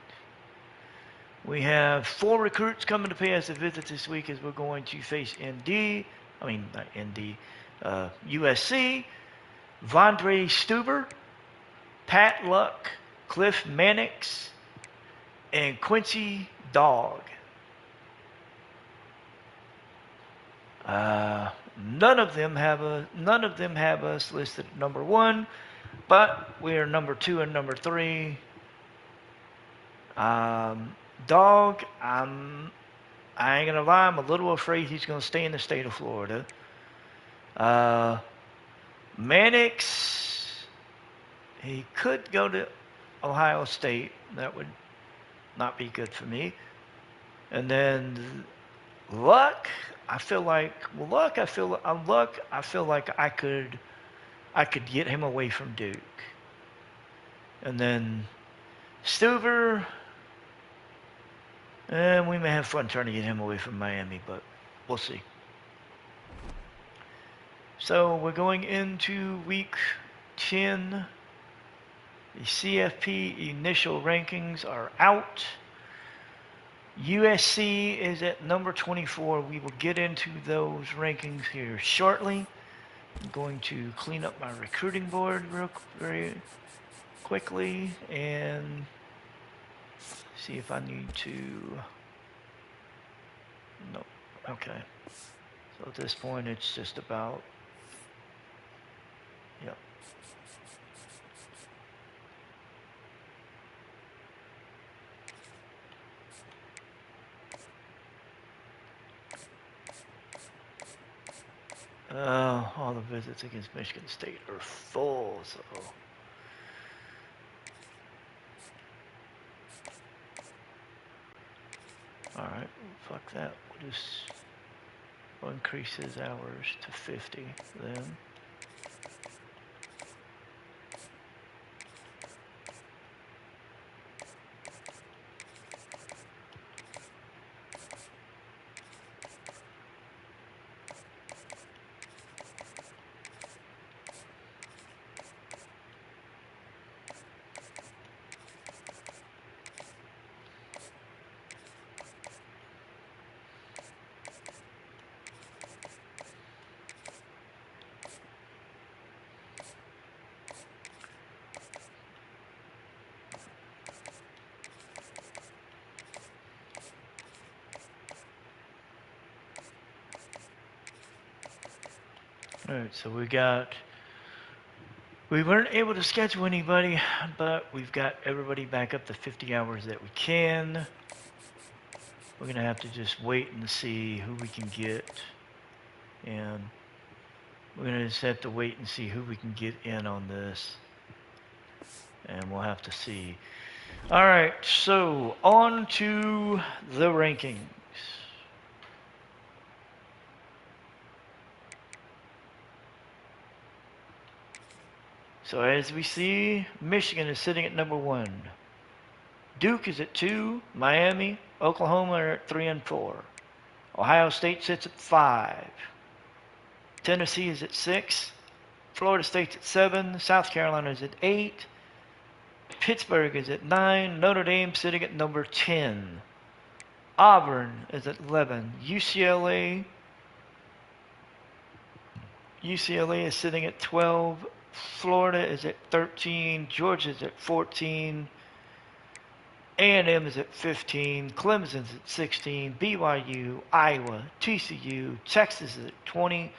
We have 4 recruits coming to pay us a visit this week as we're going to face USC, Vondre Stuber, Pat Luck, Cliff Mannix, and Quincy Dog. None of them have us listed at number 1, but we are number 2 and number 3. Dog, I ain't gonna lie, I'm a little afraid he's gonna stay in the state of Florida. Mannix, he could go to Ohio State. That would not be good for me. And then Luck, I feel like I could get him away from Duke. And then Stuver, and we may have fun trying to get him away from Miami, but we'll see. So we're going into week 10. The CFP initial rankings are out. USC is at number 24. We will get into those rankings here shortly. I'm going to clean up my recruiting board very quickly and see if I need to. No. Okay. So at this point, it's just about. Yep. All the visits against Michigan State are full, so. Alright, fuck that. We'll increase his hours to 50 then. All right, so we weren't able to schedule anybody, but we've got everybody back up to 50 hours that we can. We're gonna have to just wait and see who we can get, and we're gonna just have to wait and see who we can get in on this, and we'll have to see. All right, so on to the rankings. So as we see, Michigan is sitting at number 1. Duke is at 2. Miami, Oklahoma are at 3 and 4. Ohio State sits at 5. Tennessee is at 6. Florida State's at 7. South Carolina is at 8. Pittsburgh is at 9. Notre Dame sitting at number 10. Auburn is at 11. UCLA is sitting at 12. Florida is at 13. Georgia is at 14. A&M is at 15. Clemson's at 16. BYU, Iowa, TCU, Texas is at 20.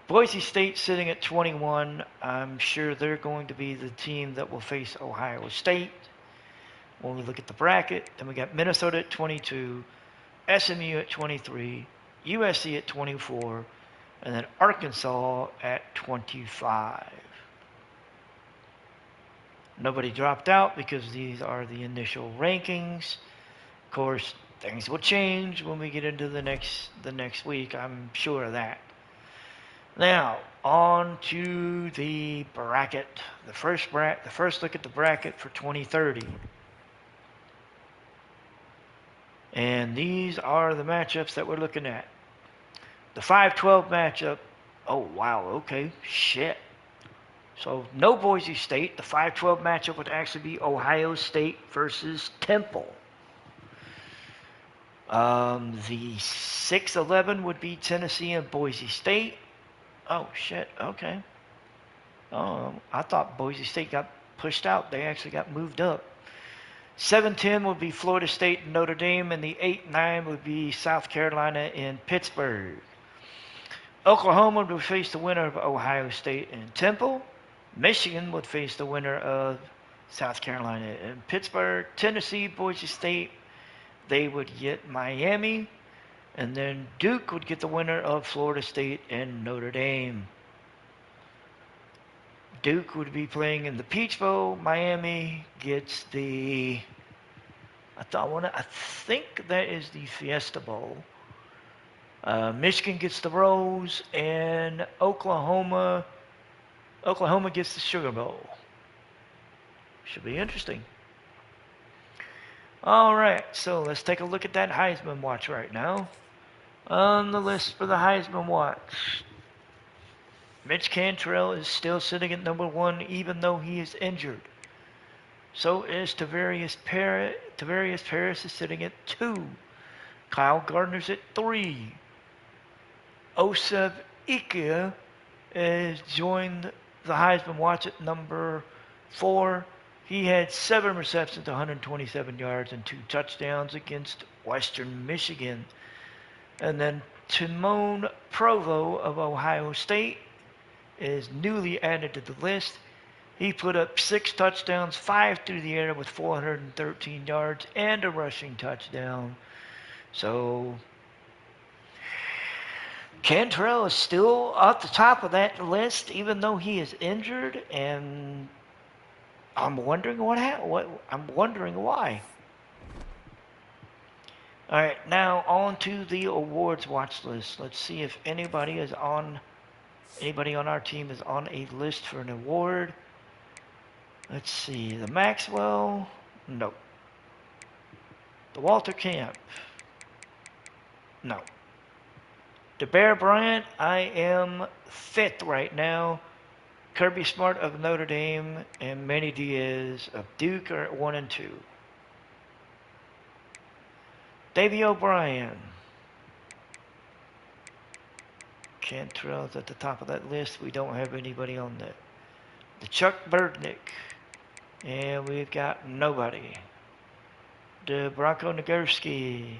Boise State sitting at 21. I'm sure they're going to be the team that will face Ohio State when we look at the bracket. Then we got Minnesota at 22, SMU at 23, USC at 24, and then Arkansas at 25. Nobody dropped out because these are the initial rankings. Of course, things will change when we get into the next week. I'm sure of that. Now, on to the bracket. The first look at the bracket for 2030. And these are the matchups that we're looking at. The 5-12 matchup. Oh, wow, okay, shit. So, no Boise State. The 5-12 matchup would actually be Ohio State versus Temple. The 6-11 would be Tennessee and Boise State. Oh, shit, okay. I thought Boise State got pushed out. They actually got moved up. 7-10 would be Florida State and Notre Dame, and the 8-9 would be South Carolina and Pittsburgh. Oklahoma would face the winner of Ohio State and Temple. Michigan would face the winner of South Carolina and Pittsburgh. Tennessee, Boise State, they would get Miami. And then Duke would get the winner of Florida State and Notre Dame. Duke would be playing in the Peach Bowl. Miami gets the... I think that is the Fiesta Bowl. Michigan gets the Rose, and Oklahoma gets the Sugar Bowl. Should be interesting. All right, so let's take a look at that Heisman Watch right now. On the list for the Heisman Watch, Mitch Cantrell is still sitting at number 1, even though he is injured. So is Tavarius Paris is sitting at 2. Kyle Gardner's at 3. Osef Ikea has joined the Heisman Watch at number 4. He had 7 receptions, 127 yards, and 2 touchdowns against Western Michigan. And then Timon Provo of Ohio State is newly added to the list. He put up 6 touchdowns, 5 through the air with 413 yards, and a rushing touchdown. So Cantrell is still at the top of that list, even though he is injured, and I'm wondering I'm wondering why. All right, now on to the awards watch list. Let's see if anybody on our team is on a list for an award. Let's see, the Maxwell, no. The Walter Camp, no. The Bear Bryant, I am 5th right now. Kirby Smart of Notre Dame and Manny Diaz of Duke are at 1 and 2. Davey O'Brien. Cantrell's at the top of that list. We don't have anybody on that. The Chuck Bergnick. And we've got nobody. The Bronco Nagurski.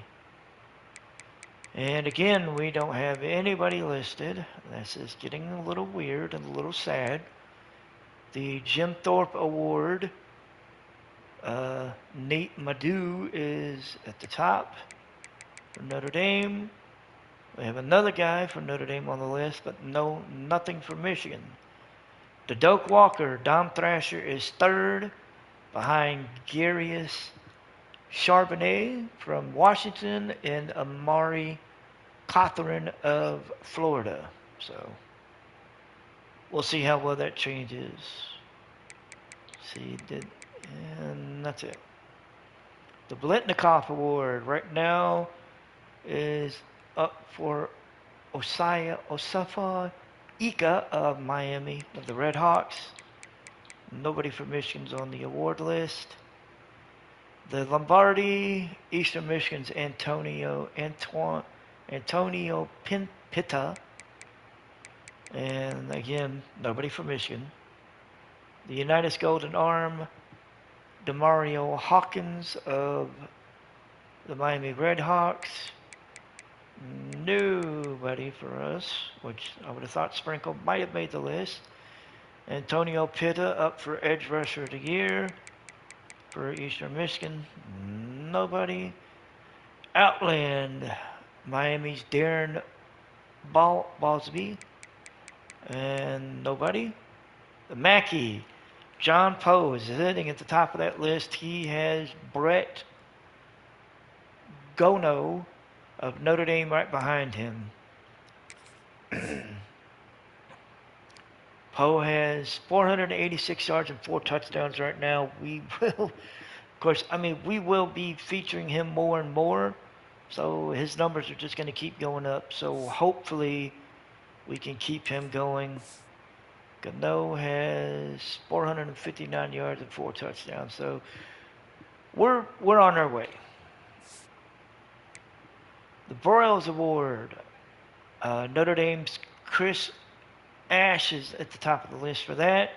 And again, we don't have anybody listed. This is getting a little weird and a little sad. The Jim Thorpe Award, Nate Madu is at the top for Notre Dame. We have another guy for Notre Dame on the list, but nothing for Michigan. The Doak Walker, Dom Thrasher, is third behind Garius Charbonnet from Washington and Amari Cothren of Florida. So we'll see how well that changes. And that's it. The Blitnikoff Award right now is up for Osafa Ika of Miami of the Red Hawks. Nobody from Michigan's on the award list. The Lombardi, Eastern Michigan's Antonio Pitta. And again, nobody from Michigan. The Unitas Golden Arm, Demario Hawkins of the Miami Red Hawks. Nobody for us, which I would have thought Sprinkle might have made the list. Antonio Pitta up for Edge Rusher of the Year for Eastern Michigan. Nobody. Outland, Miami's Darren Ballsby. And nobody. The Mackey, John Poe is sitting at the top of that list. He has Brett Gono of Notre Dame right behind him. Poe has 486 yards and 4 touchdowns right now. We will be featuring him more and more. So his numbers are just going to keep going up. So hopefully we can keep him going. Gano has 459 yards and 4 touchdowns. So we're on our way. The Broyles Award, Notre Dame's Chris Ash is at the top of the list for that.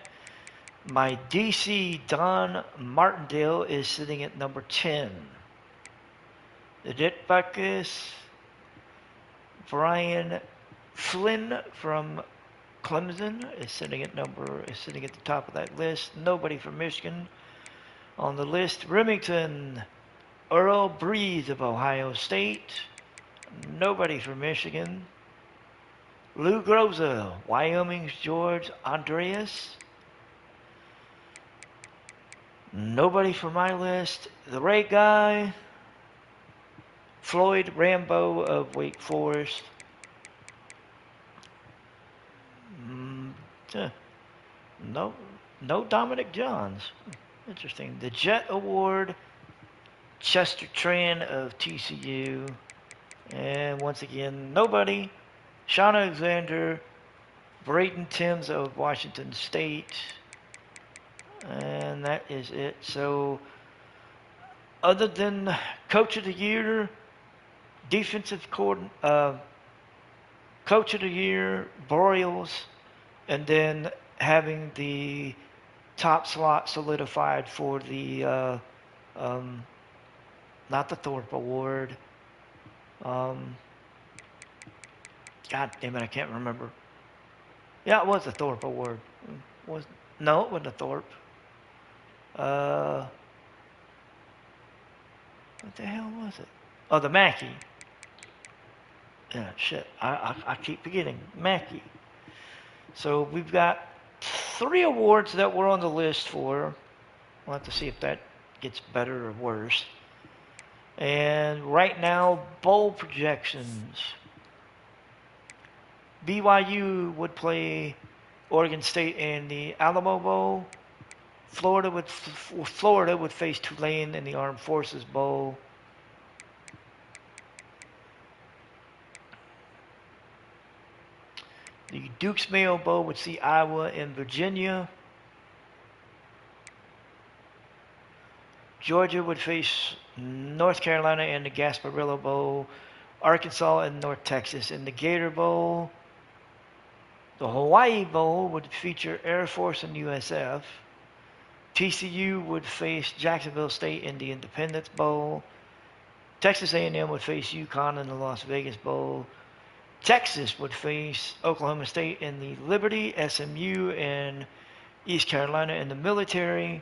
My DC, Don Martindale, is sitting at number 10. The Ditbackus, Brian Flynn from Clemson is sitting at the top of that list. Nobody from Michigan on the list. Remington, Earl Breeze of Ohio State. Nobody from Michigan. Lou Groza, Wyoming's George Andreas. Nobody from my list. The Ray Guy, Floyd Rambo of Wake Forest. No Dominic Johns. Interesting. The Jet Award, Chester Tran of TCU. And once again, nobody. Sean Alexander, Brayton Timms of Washington State. And that is it. So, other than Coach of the Year, Coach of the Year, Broyles, and then having the top slot solidified for the, not the Thorpe Award. God damn it, I can't remember. Yeah, it was the Thorpe Award. No, it wasn't a Thorpe. What the hell was it? Oh, the Mackey. Yeah, shit. I keep forgetting. Mackey. So we've got 3 awards that we're on the list for. We'll have to see if that gets better or worse. And right now, bowl projections. BYU would play Oregon State in the Alamo Bowl. Florida would face Tulane in the Armed Forces Bowl. The Duke's Mayo Bowl would see Iowa and Virginia. Georgia would face North Carolina in the Gasparilla Bowl. Arkansas and North Texas in the Gator Bowl. The Hawaii Bowl would feature Air Force and USF. TCU would face Jacksonville State in the Independence Bowl. Texas A&M would face UConn in the Las Vegas Bowl. Texas would face Oklahoma State in the Liberty, SMU, and East Carolina in the Military.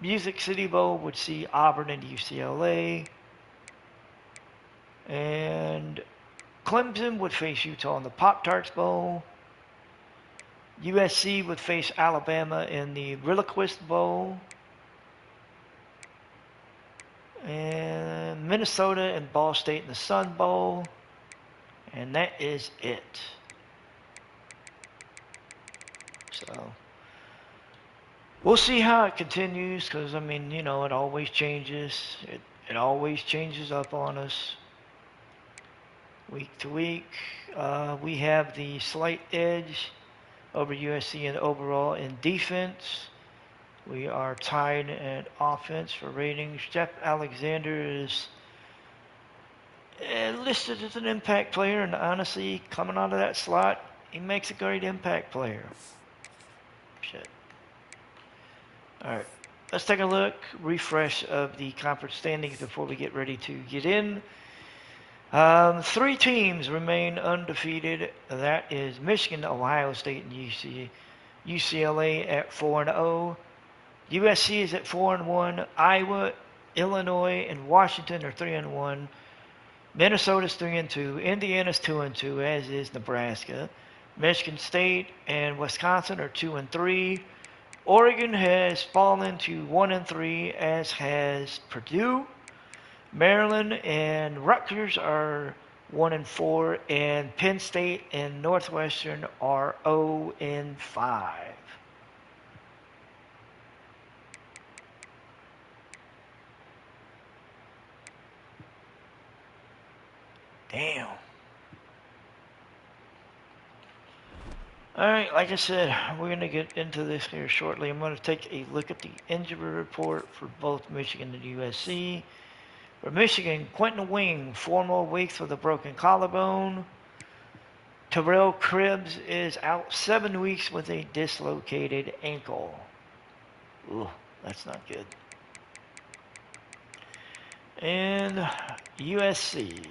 Music City Bowl would see Auburn and UCLA. And Clemson would face Utah in the Pop-Tarts Bowl. USC would face Alabama in the Relinquist Bowl. And Minnesota and Ball State in the Sun Bowl. And that is it. So we'll see how it continues, because, I mean, you know, it always changes. It always changes up on us week to week. We have the slight edge over USC in overall in defense. We are tied at offense for ratings. Jeff Alexander is listed as an impact player, and honestly, coming out of that slot, he makes a great impact player. Shit. Alright, let's take a look, refresh of the conference standings before we get ready to get in. 3 teams remain undefeated. That is Michigan, Ohio State, and UCLA at 4-0. USC is at 4-1. Iowa, Illinois, and Washington are 3-1. Minnesota's 3-2. Indiana's 2-2, as is Nebraska. Michigan State and Wisconsin are 2-3. Oregon has fallen to 1-3, as has Purdue. Maryland and Rutgers are 1-4, and Penn State and Northwestern are 0-5. Damn. Alright, like I said, we're going to get into this here shortly. I'm going to take a look at the injury report for both Michigan and USC. For Michigan, Quentin Wing, 4 more weeks with a broken collarbone. Terrell Cribbs is out 7 weeks with a dislocated ankle. Ooh, that's not good. And USC.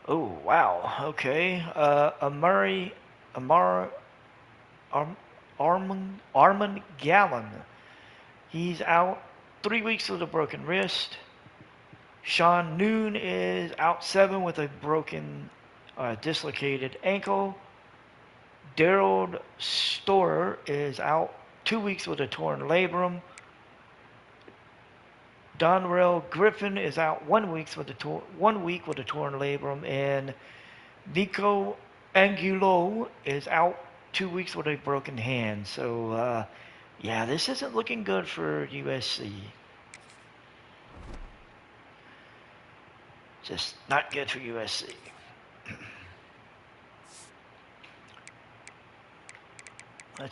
Oh, wow. Okay. Armand Gallen. He's out 3 weeks with a broken wrist. Sean Noon is out 7 with a broken, dislocated ankle. Daryl Storer is out 2 weeks with a torn labrum. Donrell Griffin is out 1 week with a torn labrum, and Nico Angulo is out 2 weeks with a broken hand. So, yeah, this isn't looking good for USC. Just not good for USC. I'm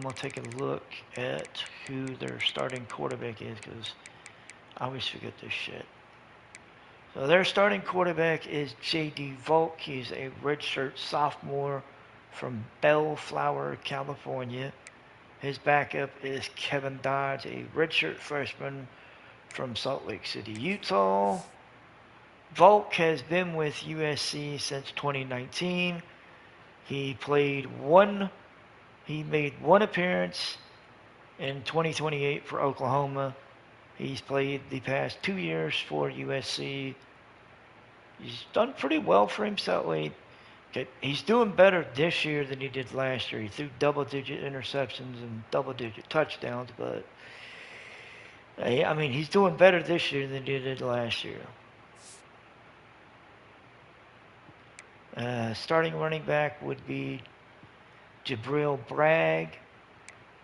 gonna take a look at who their starting quarterback is, because I always forget this shit. So their starting quarterback is J.D. Volk. He's a redshirt sophomore from Bellflower, California. His backup is Kevin Dodge, a redshirt freshman from Salt Lake City, Utah. Volk has been with USC since 2019. He made one appearance in 2028 for Oklahoma. He's played the past 2 years for USC. He's done pretty well for himself. He's doing better this year than he did last year. He threw double-digit interceptions and double-digit touchdowns, but I mean, he's doing better this year than he did last year. Starting running back would be Jabril Bragg.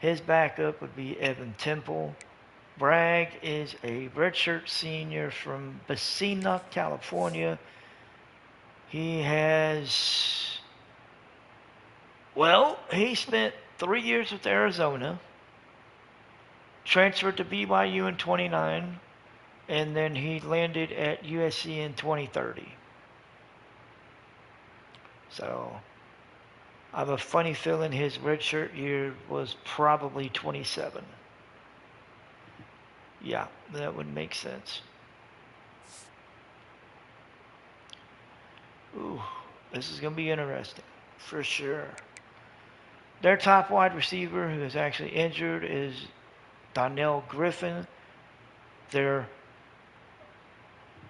His backup would be Evan Temple. Bragg is a redshirt senior from Bacina, California. He spent 3 years with Arizona, transferred to BYU in 29, and then he landed at USC in 2030. So I have a funny feeling his redshirt year was probably 27. Yeah, that would make sense. Ooh, this is going to be interesting for sure. Their top wide receiver who is actually injured is Donnell Griffin. Their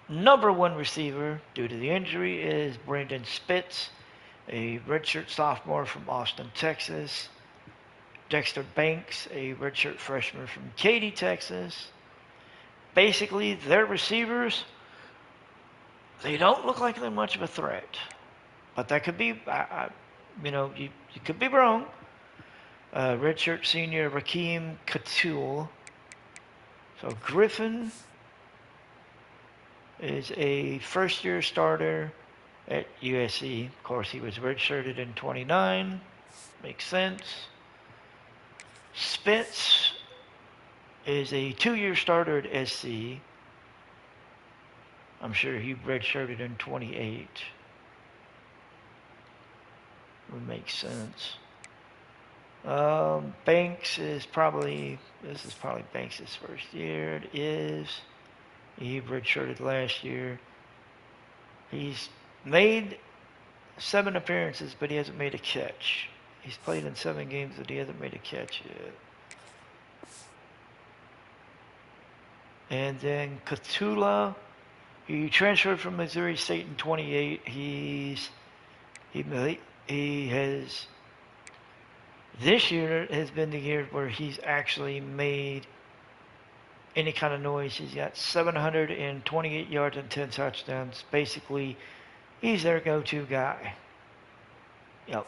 number one receiver due to the injury is Brandon Spitz, a redshirt sophomore from Austin, Texas. Dexter Banks, a redshirt freshman from Katy, Texas. Basically, their receivers, they don't look like they're much of a threat. But that could be, you could be wrong. Redshirt senior Rakeem Katul. So Griffin is a first-year starter at USC. Of course, he was redshirted in 29. Makes sense. Spitz is a two-year starter at SC. I'm sure he redshirted in 28. Would make sense. Banks is probably, this is probably Banks' first year. It is. He redshirted last year. He's made 7 appearances, but he hasn't made a catch. He's played in 7 games, but he hasn't made a catch yet. And then Katula, he transferred from Missouri State in 28. He has, this year has been the year where he's actually made any kind of noise. He's got 728 yards and 10 touchdowns. Basically, he's their go-to guy. Yep.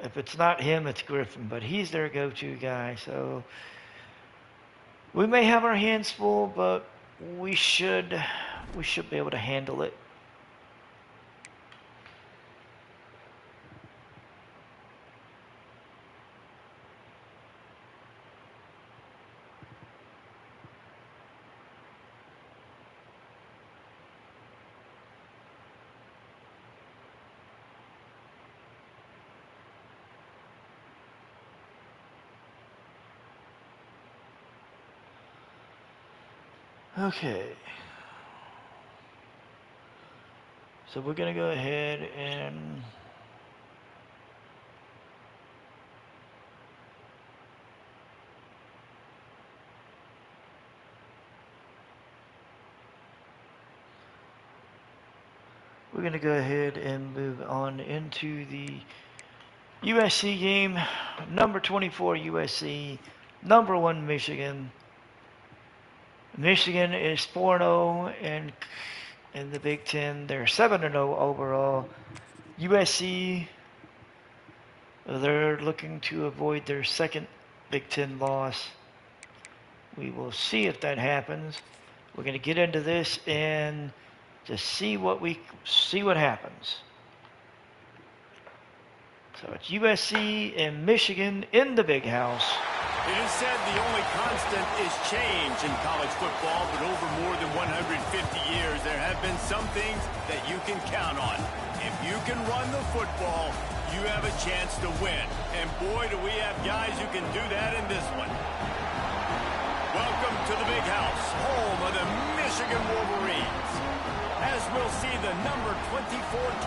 If it's not him, it's Griffin, but he's their go-to guy. So we may have our hands full, but we should be able to handle it. Okay. So we're going to go ahead and move on into the USC game. Number 24 USC, number 1 Michigan. Michigan is 4-0 in the Big Ten. They're 7-0 overall. USC, they're looking to avoid their second Big Ten loss. We will see if that happens. We're going to get into this and just see what happens. So it's USC and Michigan in the Big House. It is said the only constant is change in college football, but over more than 150 years, there have been some things that you can count on. If you can run the football, you have a chance to win. And boy, do we have guys who can do that in this one. Welcome to the Big House, home of the Michigan Wolverines. As we'll see the number 24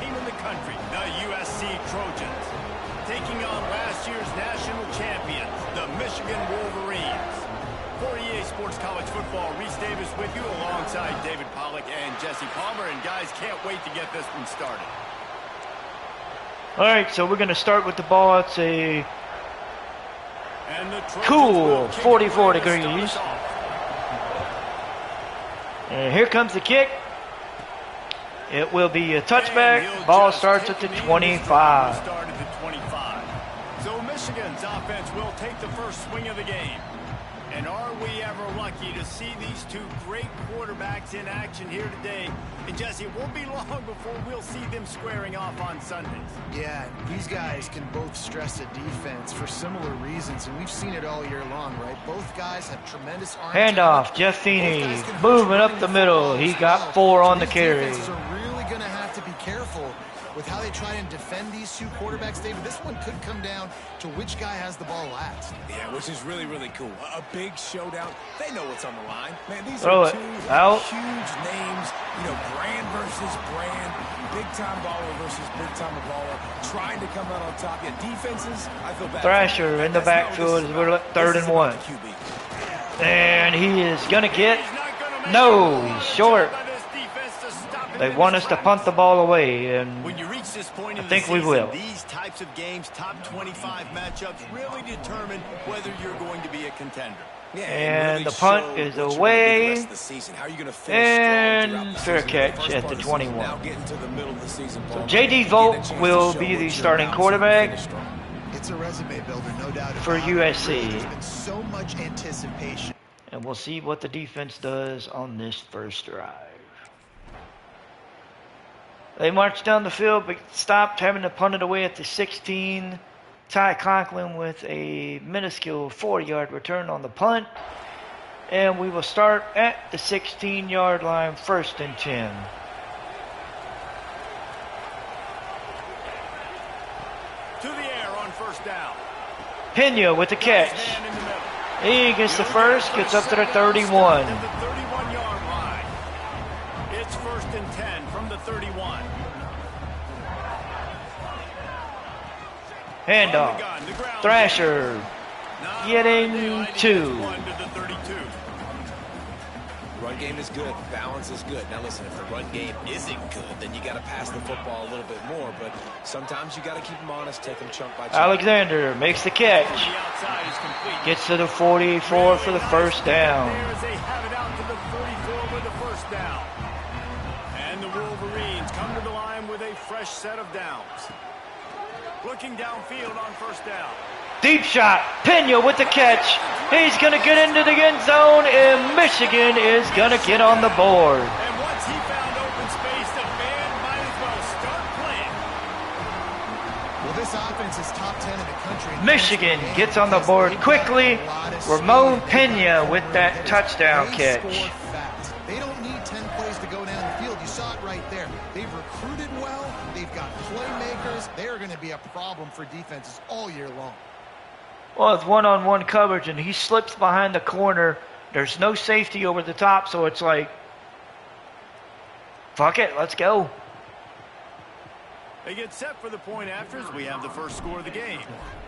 team in the country, the USC Trojans, taking on last year's national champions, the Michigan Wolverines. For EA Sports College Football, Reese Davis with you alongside David Pollack and Jesse Palmer. And guys, can't wait to get this one started. All right, so we're going to start with the ball. It's a cool 44 degrees. And here comes the kick. It will be a touchback. Ball starts at the 25. So Michigan's offense will take the first swing of the game. And are we ever lucky to see these two great quarterbacks in action here today? And Jesse, it won't be long before we'll see them squaring off on Sundays. Yeah, these guys can both stress a defense for similar reasons, and we've seen it all year long, right? Both guys have tremendous arm Handoff, Jeff Feeney moving up the middle. He got 4 on the carry. Defenses are really going to have to be careful with how they try and defend these two quarterbacks, David, this one could come down to which guy has the ball last. Yeah, which is really, really cool. A big showdown. They know what's on the line. Man, these Throw are it two out. huge names. You know, brand versus brand. Big-time baller versus big-time baller. Trying to come out on top. Yeah, defenses, I feel bad. Thrasher in the backfield as we're at 3rd and 1. And he is going to get... No, he's short. They want us to punt the ball away, and when you reach this point I in think the we season, will. These types of games, top 25 matchups, really determine whether you're going to be a contender. Yeah, And really the punt show is what you're gonna do away. the rest of the season. How are you gonna finish strong throughout And the fair season? catch First at part the of season, 21. now getting to the middle of the season, Paul. JD Getting a Vogt chance to will show be what the you're starting about, so you can quarterback finish strong. It's a resume builder, no doubt for about it. USC. There's been so much anticipation. And we'll see what the defense does on this first drive. They marched down the field, but stopped, having to punt it away at the 16. Ty Conklin with a minuscule 40-yard return on the punt. And we will start at the 16-yard line, 1st and 10. To the air on first down. Pena with the catch. Man in the middle. He gets the first, gets up to the 31. At the 31-yard line. It's 1st and 10 from the 31. Handoff. Thrasher getting 2. Run game is good. Balance is good. Now listen, if the run game isn't good, then you got to pass the football a little bit more. But sometimes you got to keep them honest, take them chunk by chunk. Alexander makes the catch. Gets to the 44 for the first down. They have it out to the 44 with the first down. And the Wolverines come to the line with a fresh set of downs. Looking downfield on first down. Deep shot. Pena with the catch. He's going to get into the end zone, and Michigan is going to get on the board. And once he found open space, the band might as well start playing. Well, this offense is top 10 in the country. Michigan gets on the board quickly. Ramon Pena with that touchdown catch. They don't need 10 plays to go down the field. You saw it right there. They've recruited well. They've got playmakers. They're going to be a problem for defenses all year long. Well, it's one-on-one coverage, and he slips behind the corner. There's no safety over the top, so it's like, fuck it, let's go. They get set for the point after as we have the first score of the game.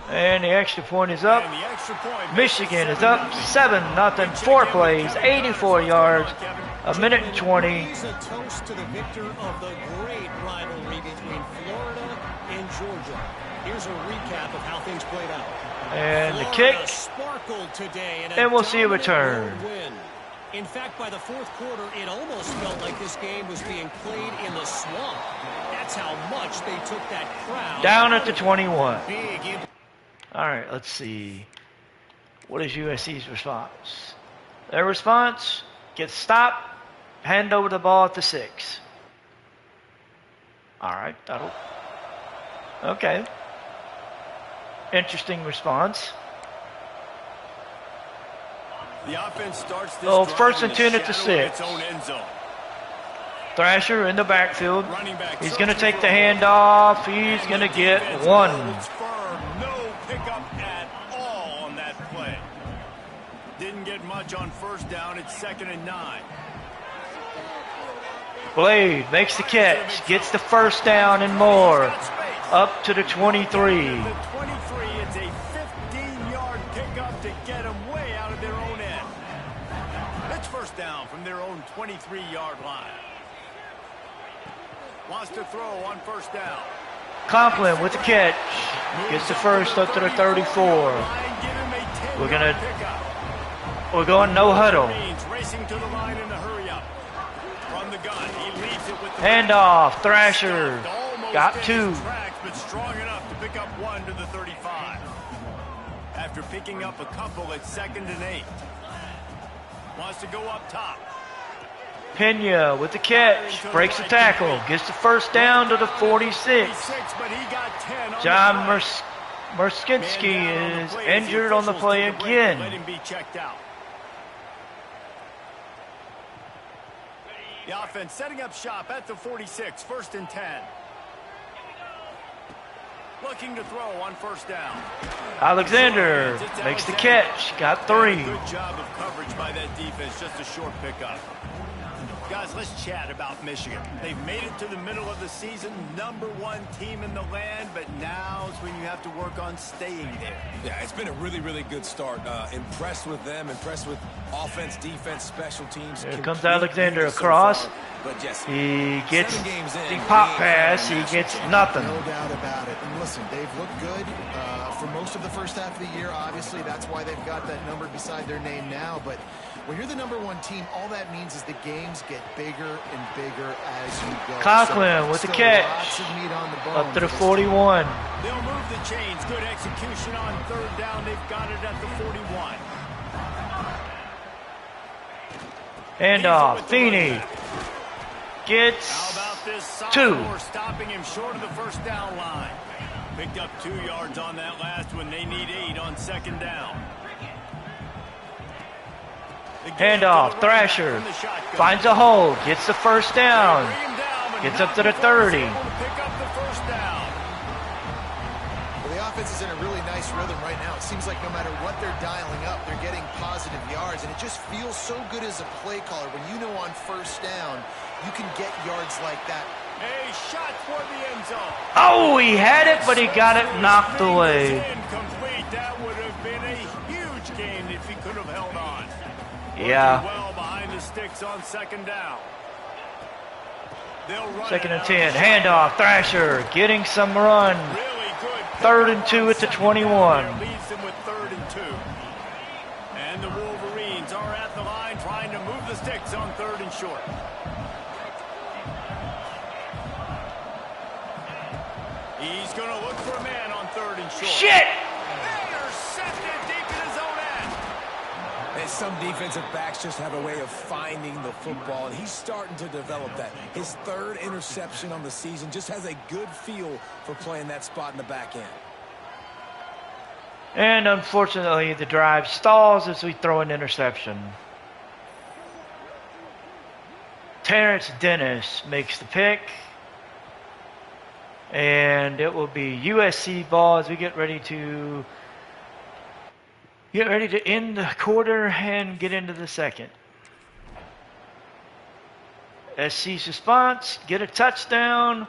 And the extra point is up. And the extra point Michigan is up 7-0, 4 plays, 84 yards, a minute and 20. He's a toast to the victor of the great rivalry between Florida and Georgia. Here's a recap of how things played out. And the Florida kick, sparkled today in and we'll see a dominant return. road win. In fact, by the fourth quarter, it almost felt like this game was being played in the swamp. That's how much they took that crowd. Down at the 21. Big All right, let's see. What is USC's response? Their response, get stopped, hand over the ball at the 6. All right, that'll... Okay. Interesting response. The offense starts this Oh, drive 1st in and the 10 at the shadow of 6. its own end zone. Thrasher in the backfield. Running back He's going to take the handoff. He's going to get 1. It's firm. No pickup at all on that play. Didn't get much on first down. It's 2nd and 9. Blade makes the catch, gets the first down and more. Up to the 23. The 23, it's a 15-yard pickup to get them way out of their own end. It's first down from their own 23-yard line. Wants to throw on first down. Conklin with the catch. Gets the first up to the 34. We're going no huddle. Racing to the line in a hurry up. From the gun, he leaves it with the Handoff. Thrasher got 2. But strong enough to pick up 1 to the 35. After picking up a couple at 2nd and 8. Wants to go up top. Pena with the catch. Breaks the tackle. Gets the first down to the 46. But he got 10 on John the Murskinski is injured on the play again. Let him be checked out. The offense setting up shop at the 46, 1st and 10. Looking to throw on first down. Alexander makes the catch. Got 3. Good job of coverage by that defense. Just a short pickup. Guys, let's chat about Michigan. They've made it to the middle of the season, #1 team in the land, but now is when you have to work on staying there. Yeah, it's been a really, really good start. Impressed with them, impressed with offense, defense, special teams. Here comes Alexander across. But yes, He gets 7 games in, the pop he ain't pass. playing He national gets nothing. No doubt about it. And listen, they've looked good for most of the first half of the year. Obviously, that's why they've got that number beside their name now. But when you're the #1 team, all that means is the games get bigger and bigger as you go. Conklin with the catch. Lots of meat on the bone Up to the for this 41. They'll move the chains. Good execution on third down. They've got it at the 41. Handoff. Feeney How gets about this 2. sophomore stopping him short of the first down line? Picked up 2 yards on that last one. They need 8 on second down. Handoff. Thrasher finds a hole. Gets the first down. Gets up to the 30. Pick up the first down. Well, the offense is in a really nice rhythm right now. It seems like no matter what they're dialing up, they're getting positive yards. And it just feels so good as a play caller when you know on first down you can get yards like that. A shot toward the end zone. Oh, he had it, but he got it knocked away. Incomplete. That would have been a huge gain if he could have held on. Yeah. Well behind the sticks on second down. They'll run 2nd it and out. 10. Handoff. Thrasher getting some run. Really good. 3rd and 2 at the 21. Leads them with 3rd and 2. And the Wolverines are at the line trying to move the sticks on 3rd and short. He's going to look for a man on 3rd and short. Shit! Intercepted deep in his own end. And some defensive backs just have a way of finding the football, and he's starting to develop that. His 3rd interception on the season, just has a good feel for playing that spot in the back end. And unfortunately, the drive stalls as we throw an interception. Terrence Dennis makes the pick. And it will be USC ball as we get ready to end the quarter and get into the second. SC's response, get a touchdown.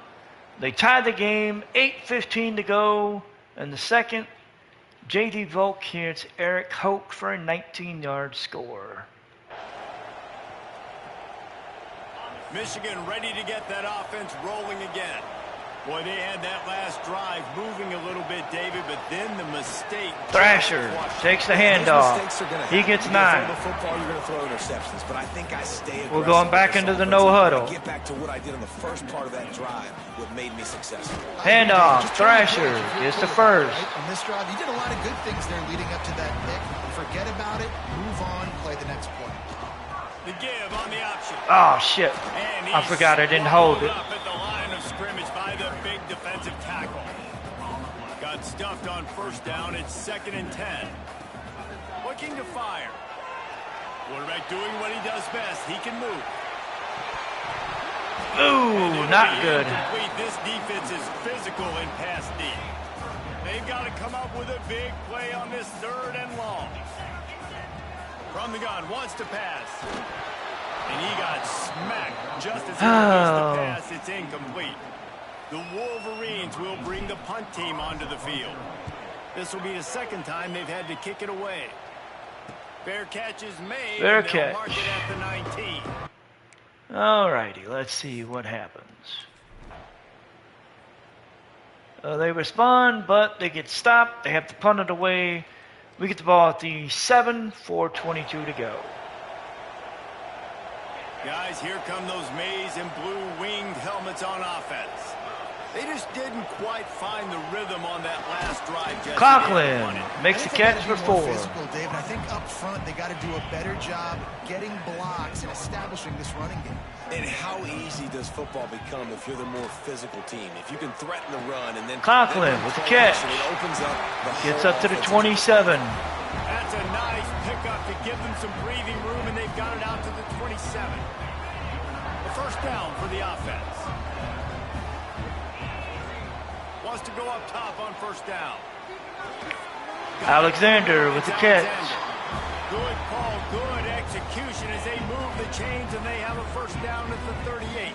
They tie the game, 8:15 to go in the second. J.D. Volk hits Eric Hoke for a 19-yard score. Michigan ready to get that offense rolling again. Boy, they had that last drive moving a little bit, David, but then the mistake. Thrasher takes the handoff. He gets 9. The football, you're going to throw interceptions, but I think I stay. We're going back into the no huddle. Get back to what I did on the first part of that drive, what made me successful. Handoff. Thrasher gets the first. Right? On this drive, you did a lot of good things there leading up to that pick. Forget about it. Move on. Play the next play. The give on the option. Oh, shit. I forgot I didn't hold it. Up at the line of scrimmage by the big defensive tackle. Got stuffed on first down. It's 2nd and 10. Looking to fire. Quarterback doing what he does best. He can move. Ooh, not good. This defense is physical in pass D. They've got to come up with a big play on this 3rd and long. From the gun, wants to pass. And he got smacked just as he released the pass. It's incomplete. The Wolverines will bring the punt team onto the field. This will be the 2nd time they've had to kick it away. Fair catch is made. Fair and they'll catch. mark it at the 19. Alrighty, let's see what happens. They respond, but they get stopped. They have to punt it away. We get the ball at the 7, 4:22 to go. Guys, here come those maize and blue winged helmets on offense. They just didn't quite find the rhythm on that last drive. Conklin makes the catch for 4. Physical, David. I think up front they got to do a better job getting blocks and establishing this running game. And how easy does football become if you're the more physical team? If you can threaten the run and then Conklin with the catch. it opens up the Gets whole up to the offensive 27. That's a nice pickup to give them some breathing room, and they've got it out to the 27. The first down for the offense. wants to go up top on first down. Alexander with the catch. Good call, good execution as they move the chains and they have a first down at the 38.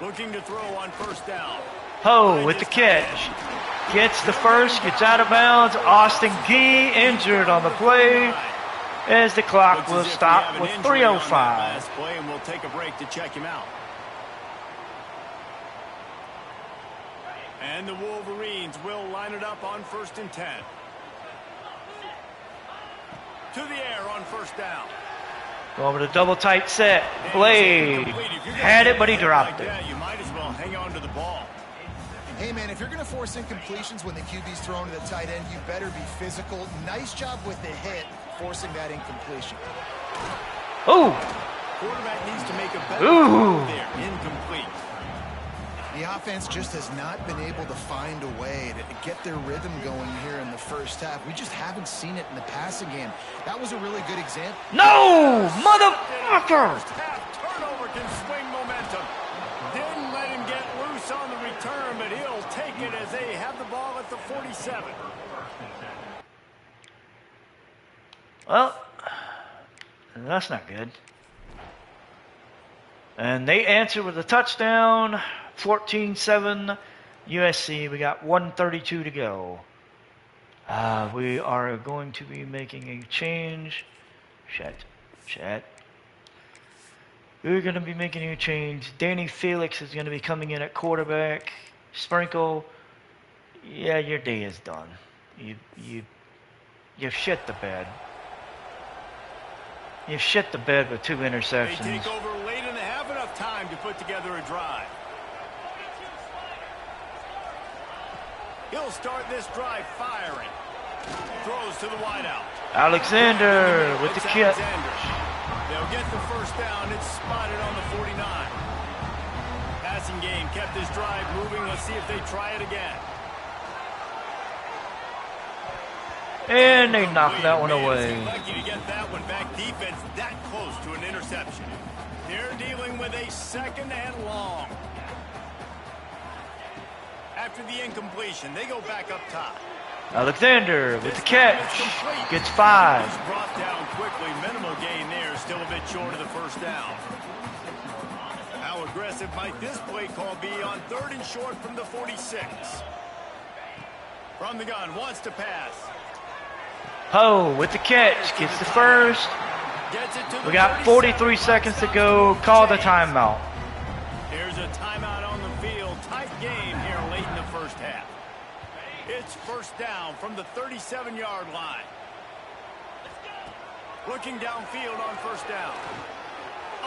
Looking to throw on first down. Ho with the catch. Gets the first, gets out of bounds. Austin Gee injured on the play as the clock will stop with 3:05. Play and we'll take a break to check him out. And the Wolverines will line it up on 1st and 10. To the air on first down. Going with a double tight set. Blade had it, but he dropped it. You might as well hang on to the ball. Hey, man, if you're going to force incompletions when the QB's thrown to the tight end, you better be physical. Nice job with the hit, forcing that incompletion. Ooh. Quarterback needs to make a better throw there. Incomplete. The offense just has not been able to find a way to get their rhythm going here in the first half. We just haven't seen it in the passing game. That was a really good example. No, motherfucker! First half turnover can swing momentum. Didn't let him get loose on the return, but he'll take it as they have the ball at the 47. Well, that's not good. And they answer with a touchdown. 14-7 USC. We got 1:32 to go. We are going to be making a change. Chat. We're going to be making a change. Danny Felix is going to be coming in at quarterback. Sprinkle. Yeah, your day is done. You shit the bed. You shit the bed with 2 interceptions. They take over late and they have enough time to put together a drive. He'll start this drive firing. Throws to the wideout. Alexander with the kick. They'll get the first down. It's spotted on the 49. Passing game kept this drive moving. Let's see if they try it again. And they knock that one away. Lucky to get that one back. Defense that close to an interception. They're dealing with a 2nd and long. After the incompletion, they go back up top. Alexander with the catch. Gets 5. It's brought down quickly. Minimal gain there. Still a bit short of the first down. How aggressive might this play call be on 3rd and short from the 46? From the gun, wants to pass. Ho with the catch. Gets the first. We got 43 seconds to go. Call the timeout. Here's a timeout on the field. Tight game here late in the first half. It's first down from the 37-yard line. Looking downfield on first down.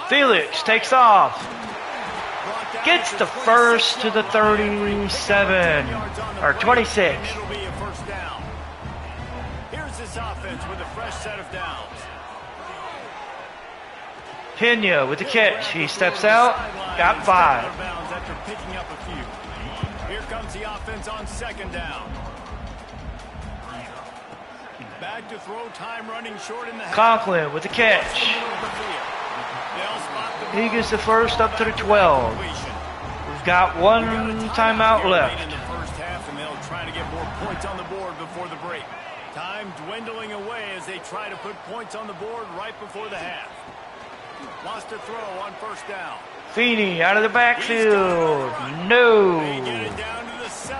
Felix takes off. Gets the first to the 37 or 26. It'll be a first down. Here's this offense with a fresh set of downs. Pena with the catch. He steps out. Got 5. After picking up a few. Here comes the offense on 2nd down. Back to throw, time running short in the half. Conklin with the catch. He gets the first up to the 12. We've got 1 timeout left. In the first half, and they'll try to get more points on the board before the break. Time dwindling away as they try to put points on the board right before the half. Wants to throw on first down. Feeney out of the backfield. No.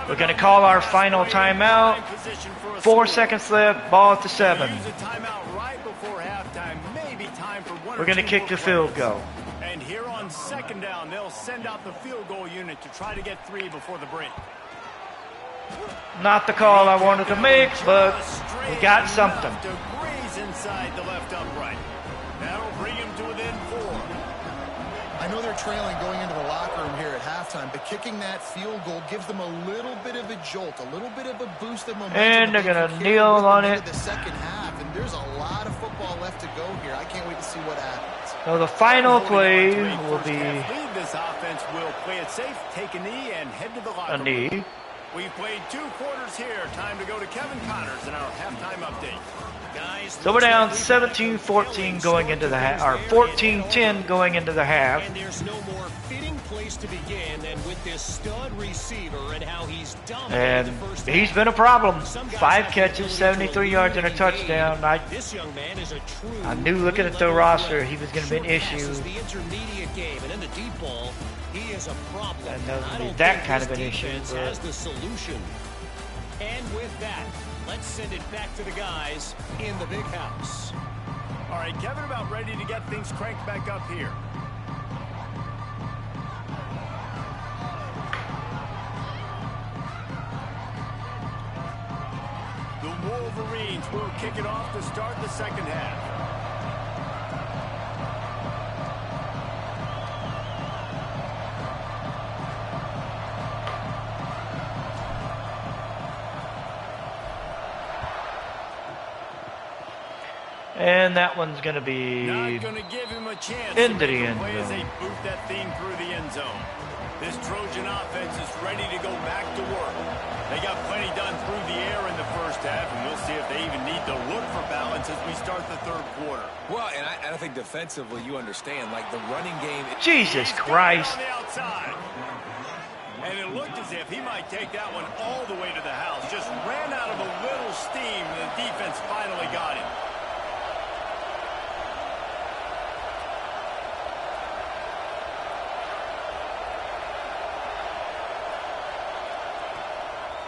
We're going to call our final timeout. 4 seconds left. Ball at the 7. We're going to kick the field goal. And here on 2nd down, they'll send out the field goal unit to try to get 3 before the break. Not the call I wanted to make, but we got something. To graze inside the left upright. That'll bring him to within 4. I know they're trailing going into the locker room here at halftime, but kicking that field goal gives them a little bit of a jolt, a little bit of a boost of momentum. And they're going to kneel on it. The second half, and there's a lot of football left to go here. I can't wait to see what happens. So the final play will be This offense will play it safe, take a knee, and head to the locker room. a knee. We've played 2 quarters here. Time to go to Kevin Connors in our halftime update. Guys, So we're down 17-14 going into the half, or 14-10 going into the half. And there's no more fitting place to begin than with this stud receiver and how he's dominated And the first he's half. been a problem. 5 catches, 73 yards, and a touchdown. This young man is a true I knew looking at the roster he was going to be an issue. The intermediate game and in the deep ball, he is a problem. And that would I be don't that think kind this of an issue, defense but- has the solution. And with that, let's send it back to the guys in the big house. All right, Kevin, about ready to get things cranked back up here. The Wolverines will kick it off to start the second half. And that one's going to be Not going to give him a chance into to the make a end play as they zone. boot that thing through the end zone. This Trojan offense is ready to go back to work. They got plenty done through the air in the first half, and we'll see if they even need to look for balance as we start the third quarter. Well, and I think defensively, you understand, like the running game. Jesus He's got it Christ. on the outside. And it looked as if he might take that one all the way to the house. Just ran out of a little steam, and the defense finally got him.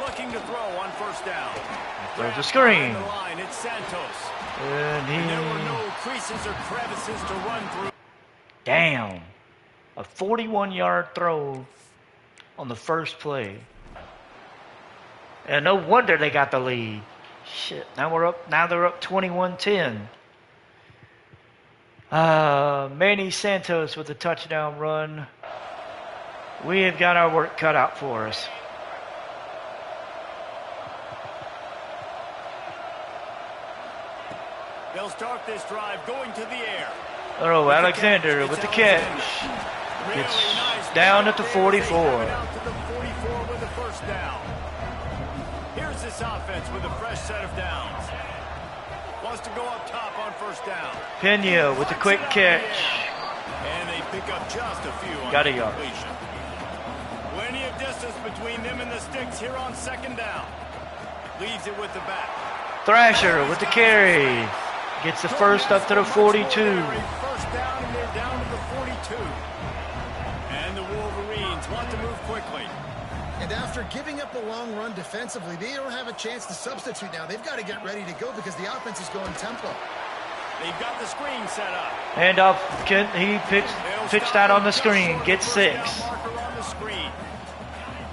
Looking to throw on first down. There's a screen. Behind the line, it's Santos. And And there were he no creases or crevices to run through. down. A 41-yard throw on the first play. And no wonder they got the lead. Shit, now they're up 21-10. Manny Santos with a touchdown run. We have got our work cut out for us. They'll start this drive going to the air. Oh, Alexander with the catch. Really It's nice down play at the there. 44. They have it out to the 44 with the first down. Here's this offense with a fresh set of downs. Wants to go up top on first down. Pena with the quick catch. And they pick up just a few on Got a yard. completion. Plenty of distance between them and the sticks here on second down. Leaves it with the back. Thrasher with the carry. Gets the first up to the 42. First down, and they're down to the 42. And the Wolverines want to move quickly. And after giving up a long run defensively, they don't have a chance to substitute now. They've got to get ready to go because the offense is going tempo. They've got the screen set up. Hand off. He pitched out on the screen. Gets 6. Marker on the screen.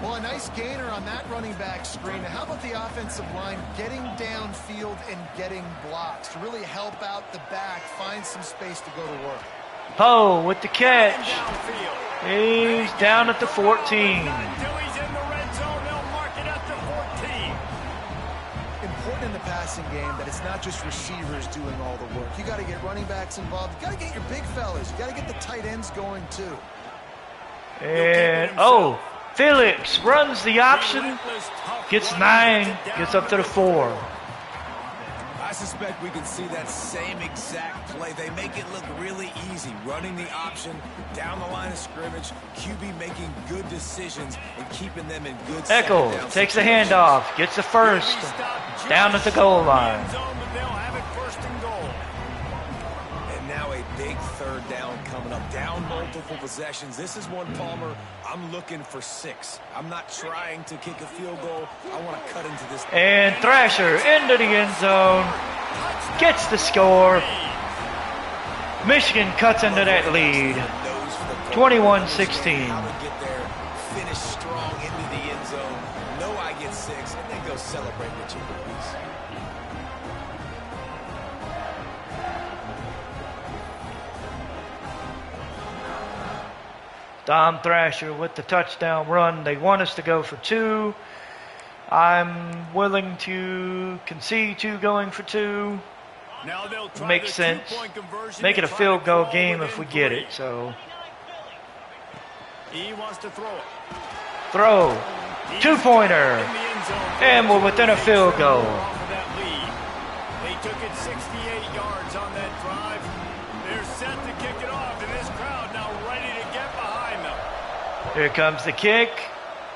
Well, a nice gainer on that running back screen. Now, how about the offensive line getting downfield and getting blocks to really help out the back, find some space to go to work? Poe with the catch. Downfield. He's down at the 14. Until he's in the red zone, they'll mark it at the 14. Important in the passing game that it's not just receivers doing all the work. You got to get running backs involved. You got to get your big fellas. You got to get the tight ends going too. And Felix runs the option. Gets 9. Gets up to the 4. I suspect we can see that same exact play. They make it look really easy, running the option down the line of scrimmage, QB making good decisions and keeping them in good Eckel second down takes the situations. handoff. Gets the first. Down at the goal line. They'll have it first and goal. And now a big third down coming up. Down multiple possessions. This is one, Palmer, I'm looking for 6. I'm not trying to kick a field goal. I want to cut into this. And Thrasher into the end zone. Gets the score. Michigan cuts into that lead. 21-16. How to get there, finish strong into the end zone. Know I get 6, and then go celebrate with your boys. Dom Thrasher with the touchdown run. They want us to go for 2. I'm willing to concede 2 going for 2. Now they'll try Makes the sense. two-point conversion Make it a and try field to goal crawl game if within we get 3. it. So He wants to throw it. throw. Two-pointer. And we're within a field goal. They took it 68 yards on that drive. They're set to kick it off, and this crowd now ready to get behind them. Here comes the kick.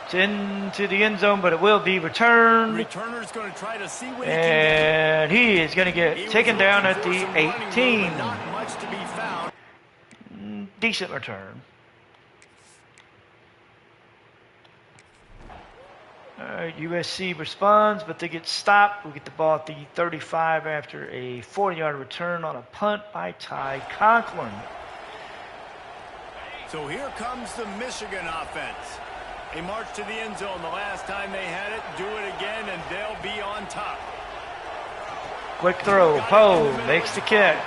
It's into the end zone, but it will be returned. Returner's going to try to see what and he is going to get taken down at the 18. Not much to be found. Decent return. All right, USC responds, but they get stopped. We get the ball at the 35 after a 40-yard return on a punt by Ty Conklin. So here comes the Michigan offense. They march to the end zone the last time they had it, do it again, and they'll be on top. Quick throw. Poe makes the catch.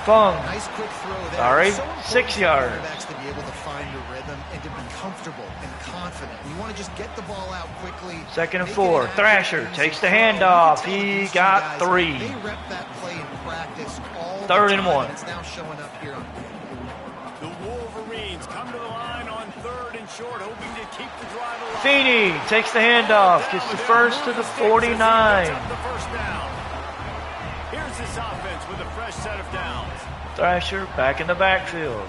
Fung. Nice quick throw there. Sorry, So 6 yards. To be able to find your rhythm and to be comfortable and confident. You want to just get the ball out quickly. Second and 4. Thrasher takes the handoff. He got 3. They rep that play in practice all Third the and time, 1. It's now showing up here on The Wolverines come to the line on third and short, hoping to keep the drive alive. Feeney takes the handoff. Gets the first to the 49. Here's this offense with a fresh set of downs. Thrasher back in the backfield.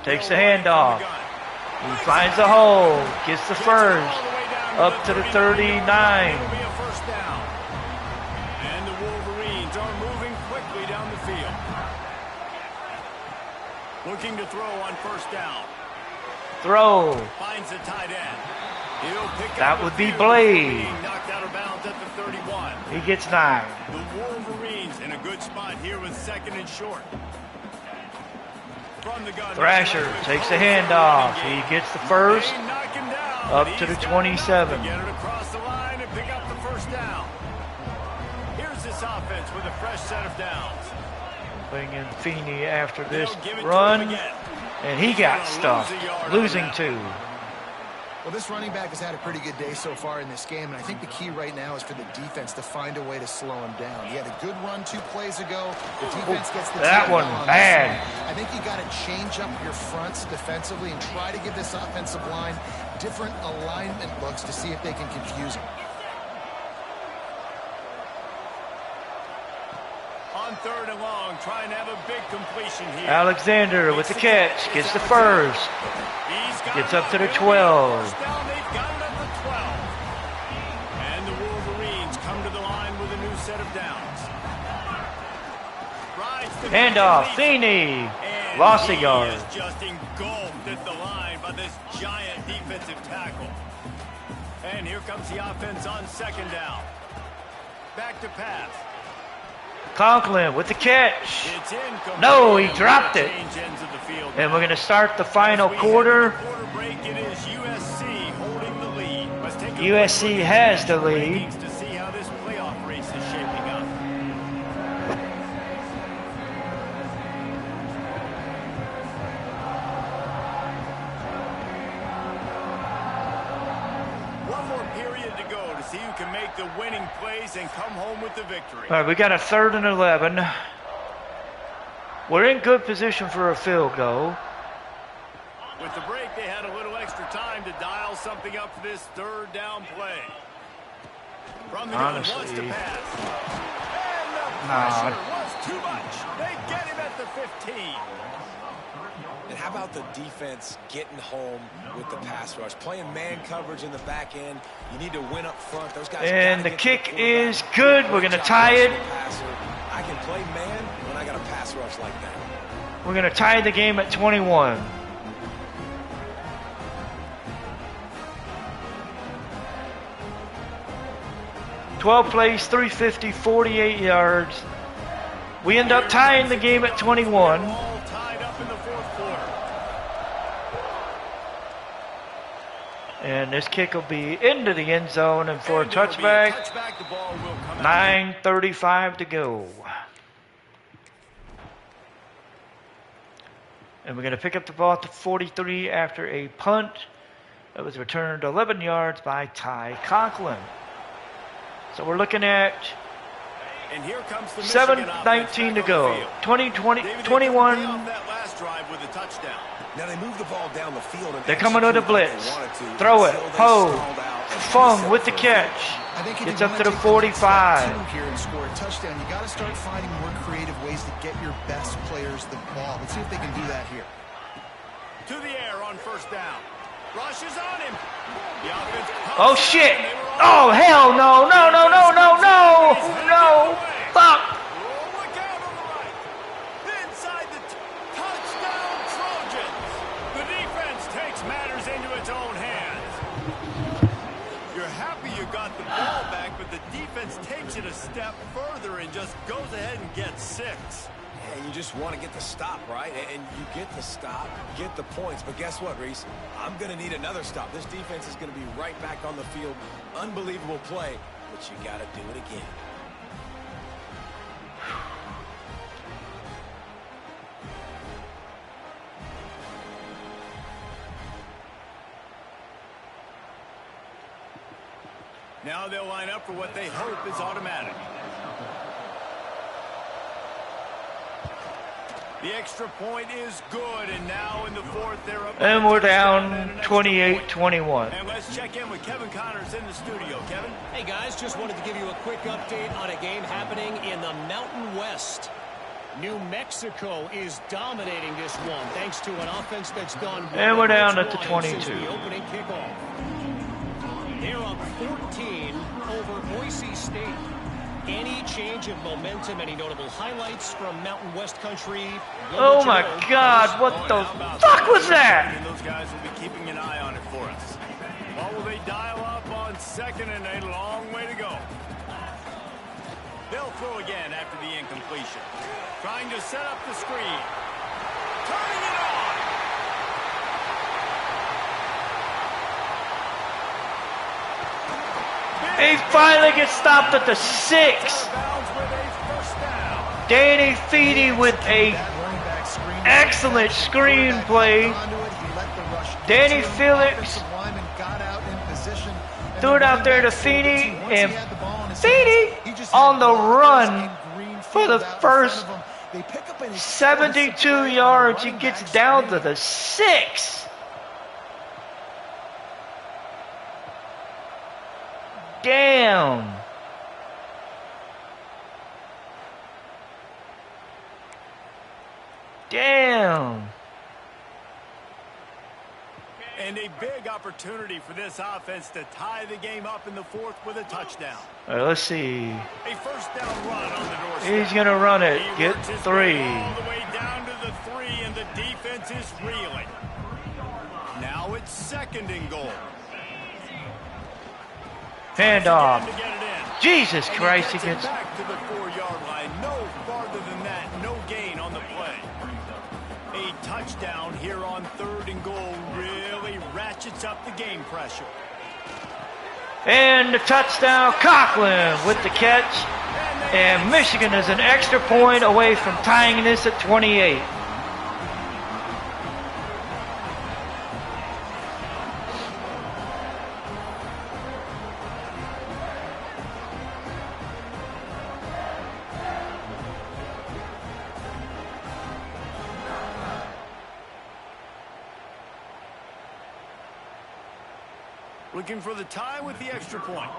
Takes the handoff. He finds the hole. Gets the first. Up to the 39. It'll be a first down. And the Wolverines are moving quickly down the field. Looking to throw on first down. Throw. Finds the tight end. He'll pick That up would the be field. Blade. Being knocked out of bounds at the 31. He gets 9. The Wolverines in a good spot here with second and short. From the gun, Thrasher takes the handoff. He gets the first. Up to the 27. Get it across the line and pick up the first down. Here's this offense with a fresh set of downs. Bring in Feeney after this They'll give it to run. him again. And he got stuffed. Losing 2. Well, this running back has had a pretty good day so far in this game, and I think the key right now is for the defense to find a way to slow him down. He had a good run 2 plays ago. The defense gets the that one on bad. I think you got to change up your fronts defensively and try to give this offensive line different alignment looks to see if they can confuse him. On third and long, trying to have a big completion here. Alexander with the catch. Gets the first. Gets up to the 12. First down, they've got it at the 12. And the Wolverines come to the line with a new set of downs. Handoff. Feeney. Lost a yard. He is just engulfed at the line by this giant defensive tackle. And here comes the offense on second down. Back to pass. Conklin with the catch. It's incomplete. No, he dropped it. Change ends of the field And now. we're going to start the final As we quarter. head to the quarter break, it is USC holding the lead. Let's take a USC quick look has at the lead. rankings to see how this playoff race is shaping up. One more period to go to see who can make the winning plays and come home with the victory. All right, we got a 3rd and 11. We're in good position for a field goal. With the break, they had a little extra time to dial something up for this third down play. From the gun, wants to Honestly. pass. And the Nah. pressure was too much. They get him at the 15. And how about the defense getting home with the pass rush? Playing man coverage in the back end. You need to win up front. Those guys And gotta the get to kick quarterback. is good. We're going to tie it. I can play man when I got a pass rush like that. We're going to tie the game at 21. $12 plays, 350, 48 yards. We end up tying the game at 21. All tied up in the fourth quarter. And this kick will be into the end zone and for a And it'll be touchback. touchback. The ball will come out. 9:35 to go. And we're going to pick up the ball at the 43 after a punt that was returned 11 yards by Ty Conklin. So we're looking at And here comes the Michigan offense 7:19 to back on go. the field. 20, 20, David, they 21, couldn't pay off that last drive with a touchdown. Now they move the ball down the field. And They're coming to the blitz. Throw it. Hold. Fung with the catch. I think It's up to the 45. Here and score a touchdown. You got to start finding more creative ways to get your best players the ball. Let's see if they can do that here. To the air on first down. Rushes on him. The offense. Oh shit! Oh hell no! No! No! No! No! No! No! Fuck! Look out on the right. Inside the touchdown Trojans. The defense takes matters into its own hands. You're happy you got the ball back, but the defense takes it a step further and just goes ahead and gets 6. And you just want to get the stop, right? And you get the stop, get the points. But guess what, Reese? I'm going to need another stop. This defense is going to be right back on the field. Unbelievable play, but you got to do it again. Now they'll line up for what they hope is automatic. The extra point is good, and now in the fourth, they're up. And we're down 28-21. And let's check in with Kevin Connors in the studio. Kevin? Hey, guys, just wanted to give you a quick update on a game happening in the Mountain West. New Mexico is dominating this one, thanks to an offense that's done. And we're down at the 22. Since the opening kickoff. They're up 14 over Boise State. Any change of momentum, any notable highlights from Mountain West country? Oh my God, what the fuck was that? And those guys will be keeping an eye on it for us. What will they dial up on 2nd and a long way to go? They'll throw again after the incompletion. Trying to set up the screen. Turning it on. He finally gets stopped at the 6. Danny Feedy with a excellent screenplay. Danny Felix threw it out there to Feedy, and Feedy on the run for the first 72 yards. He gets down to the 6. Damn. Damn. And a big opportunity for this offense to tie the game up in the fourth with a touchdown. All right, let's see. A first down run on the doorstep. He's going to run it. He Get works his 3. way all the way down to the 3, and the defense is reeling. Now it's 2nd and goal. Handoff. To get it in. Jesus And Christ, he he gets gets... it back to the 4-yard line. No farther than that. No gain on the play. A touchdown here on 3rd and goal really ratchets up the game pressure. And the touchdown, Conklin with the catch. And Michigan is an extra point away from tying this at 28. Looking for the tie with the extra point.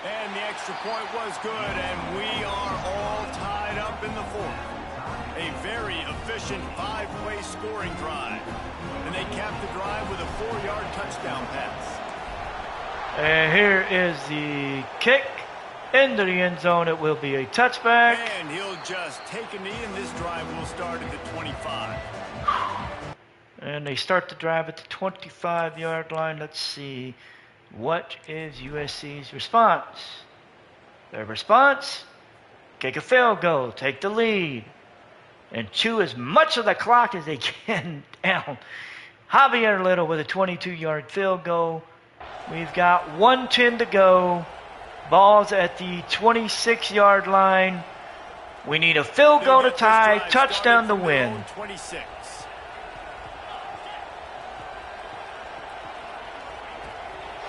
And the extra point was good, and we are all tied up in the fourth. A very efficient 5-play scoring drive. And they capped the drive with a 4-yard touchdown pass. And here is the kick into the end zone. It will be a touchback. And he'll just take a knee, and this drive will start at the 25. And they start the drive at the 25-yard line. Let's see. What is USC's response? Their response? Kick a field goal. Take the lead. And chew as much of the clock as they can down. Javier Little with a 22-yard field goal. We've got 1:10 to go. Ball's at the 26-yard line. We need a field goal to tie. Touchdown to win. 26.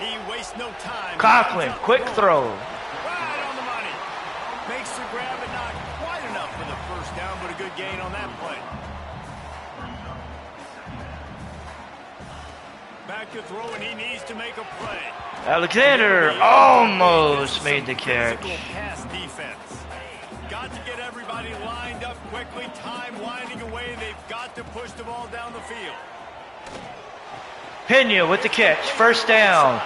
He wastes no time. Conklin, quick throw. Right on the money. Makes the grab, but not quite enough for the first down, but a good gain on that play. Back to throw, and he needs to make a play. Alexander almost made the catch. Pass defense. Got to get everybody lined up quickly. Time winding away. They've got to push the ball down the field. Pena with the catch. First down.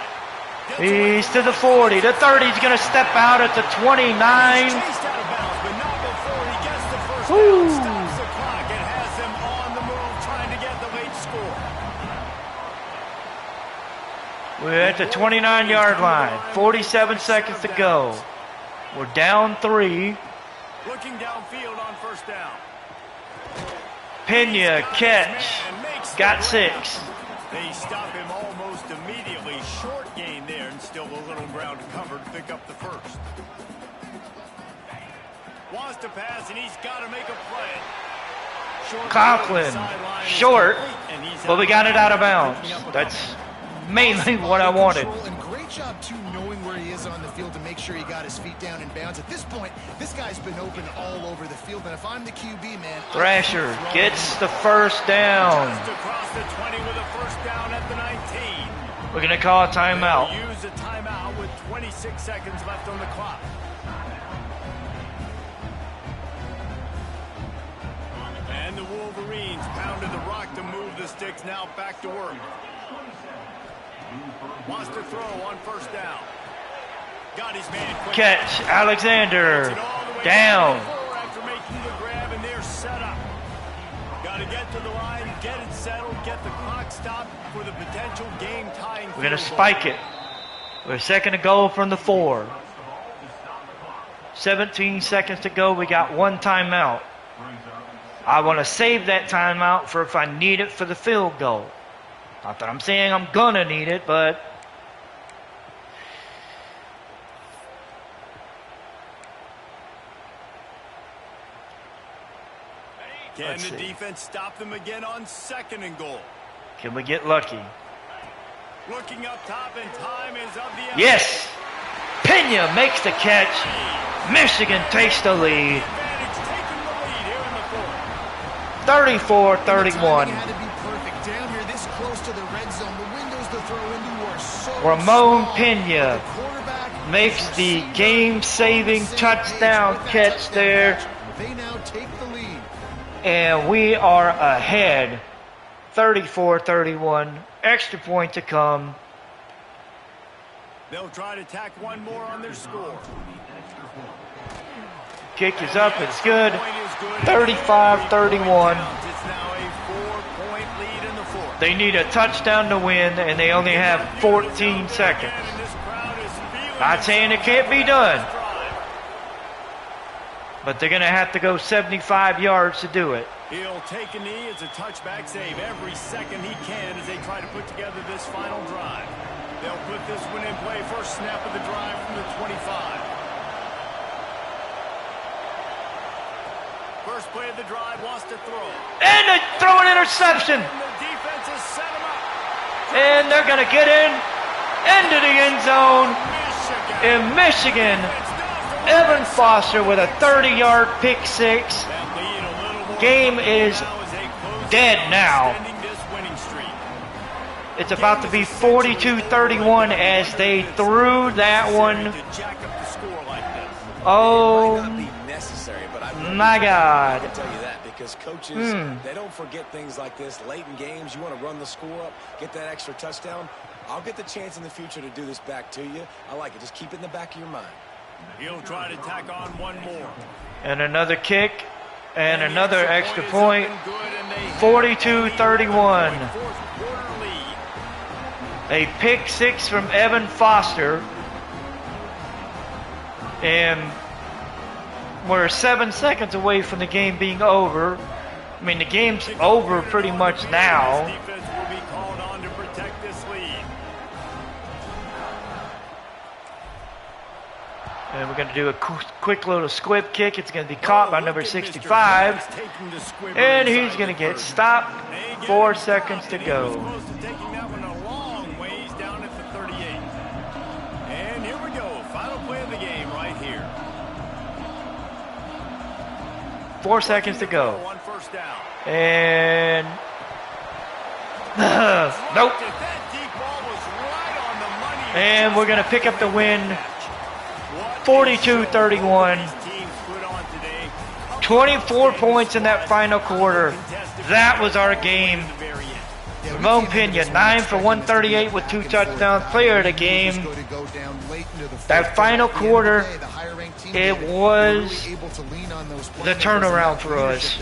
He's to the 40. The 30. He's going to step out at the 29. Chased out of bounds, but not before he gets the first down. Stops the clock and has them on the move, trying to get the late score. We're at the 29-yard line. 47 seconds to go. We're down 3. Looking downfield on first down. Pena catch. Got 6. They stop him almost immediately. Short gain there, and still a little ground to cover to pick up the first. Wants to pass, and he's got to make a play. Conklin, short, but we got it out of bounds. That's mainly what I wanted. And great job, too, knowing where he is on the field to make sure he got his feet down in bounds. At this point, this guy's been open all over the field, and if I'm the QB, man... Thrasher gets the first down. Just across the 20 with a first down at the 19. We're going to call a timeout. They'll use a timeout with 26 seconds left on the clock. And the Wolverines pounded the rock to move the sticks, now back to work. Wants to throw on first down. Got his man quick. Catch, Alexander, down. After making the grab, and they're set up. Got to get to the line, get it settled, get the clock stopped for the potential game-tying. We're going to spike it. We're second to go from the 4. 17 seconds to go. We got 1 timeout. I want to save that timeout for if I need it for the field goal. Not that I'm saying I'm going to need it, but... Can the defense stop them again on second and goal? Can we get lucky? Looking up top, and time is of the essence. Yes! Pena makes the catch. Michigan takes the lead. 34-31. Ramon Pena makes the game-saving touchdown catch there. They now take the lead. And we are ahead. 34-31. Extra point to come. They'll try to tack one more on their score. Kick is up. It's good. 35-31. They need a touchdown to win, and they only have 14 seconds. Not saying it can't be done, but they're going to have to go 75 yards to do it. He'll take a knee as a touchback save every second he can as they try to put together this final drive. They'll put this one in play. First snap of the drive from the 25. First play of the drive, wants to throw. And they throw an interception. And the defense has set him up. And they're going to get into the end zone. In Michigan, Evan Foster with a 30-yard pick six. Game is dead now. It's about to be 42-31 as they threw that one. Oh, my God. I can tell you that because coaches, they don't forget things like this. Late in games, you want to run the score up, get that extra touchdown. I'll get the chance in the future to do this back to you. I like it. Just keep it in the back of your mind. He'll try to tack on one more. And another kick. And another extra point. 42-31. A pick six from Evan Foster. And we're 7 seconds away from the game being over. I mean, the game's over pretty much now. And we're going to do a quick little squib kick. It's going to be caught by number 65. And he's going to get stopped. 4 seconds to go. And here we go. Final play of the game right here. 4 seconds to go. On first down. And nope. That deep ball was right on the money. And we're going to pick up the win 42-31. 24 points in that final quarter. That was our game. Ramon Pena, 9 for 138 with 2 touchdowns. Player of the game. That final quarter, it was the turnaround for us.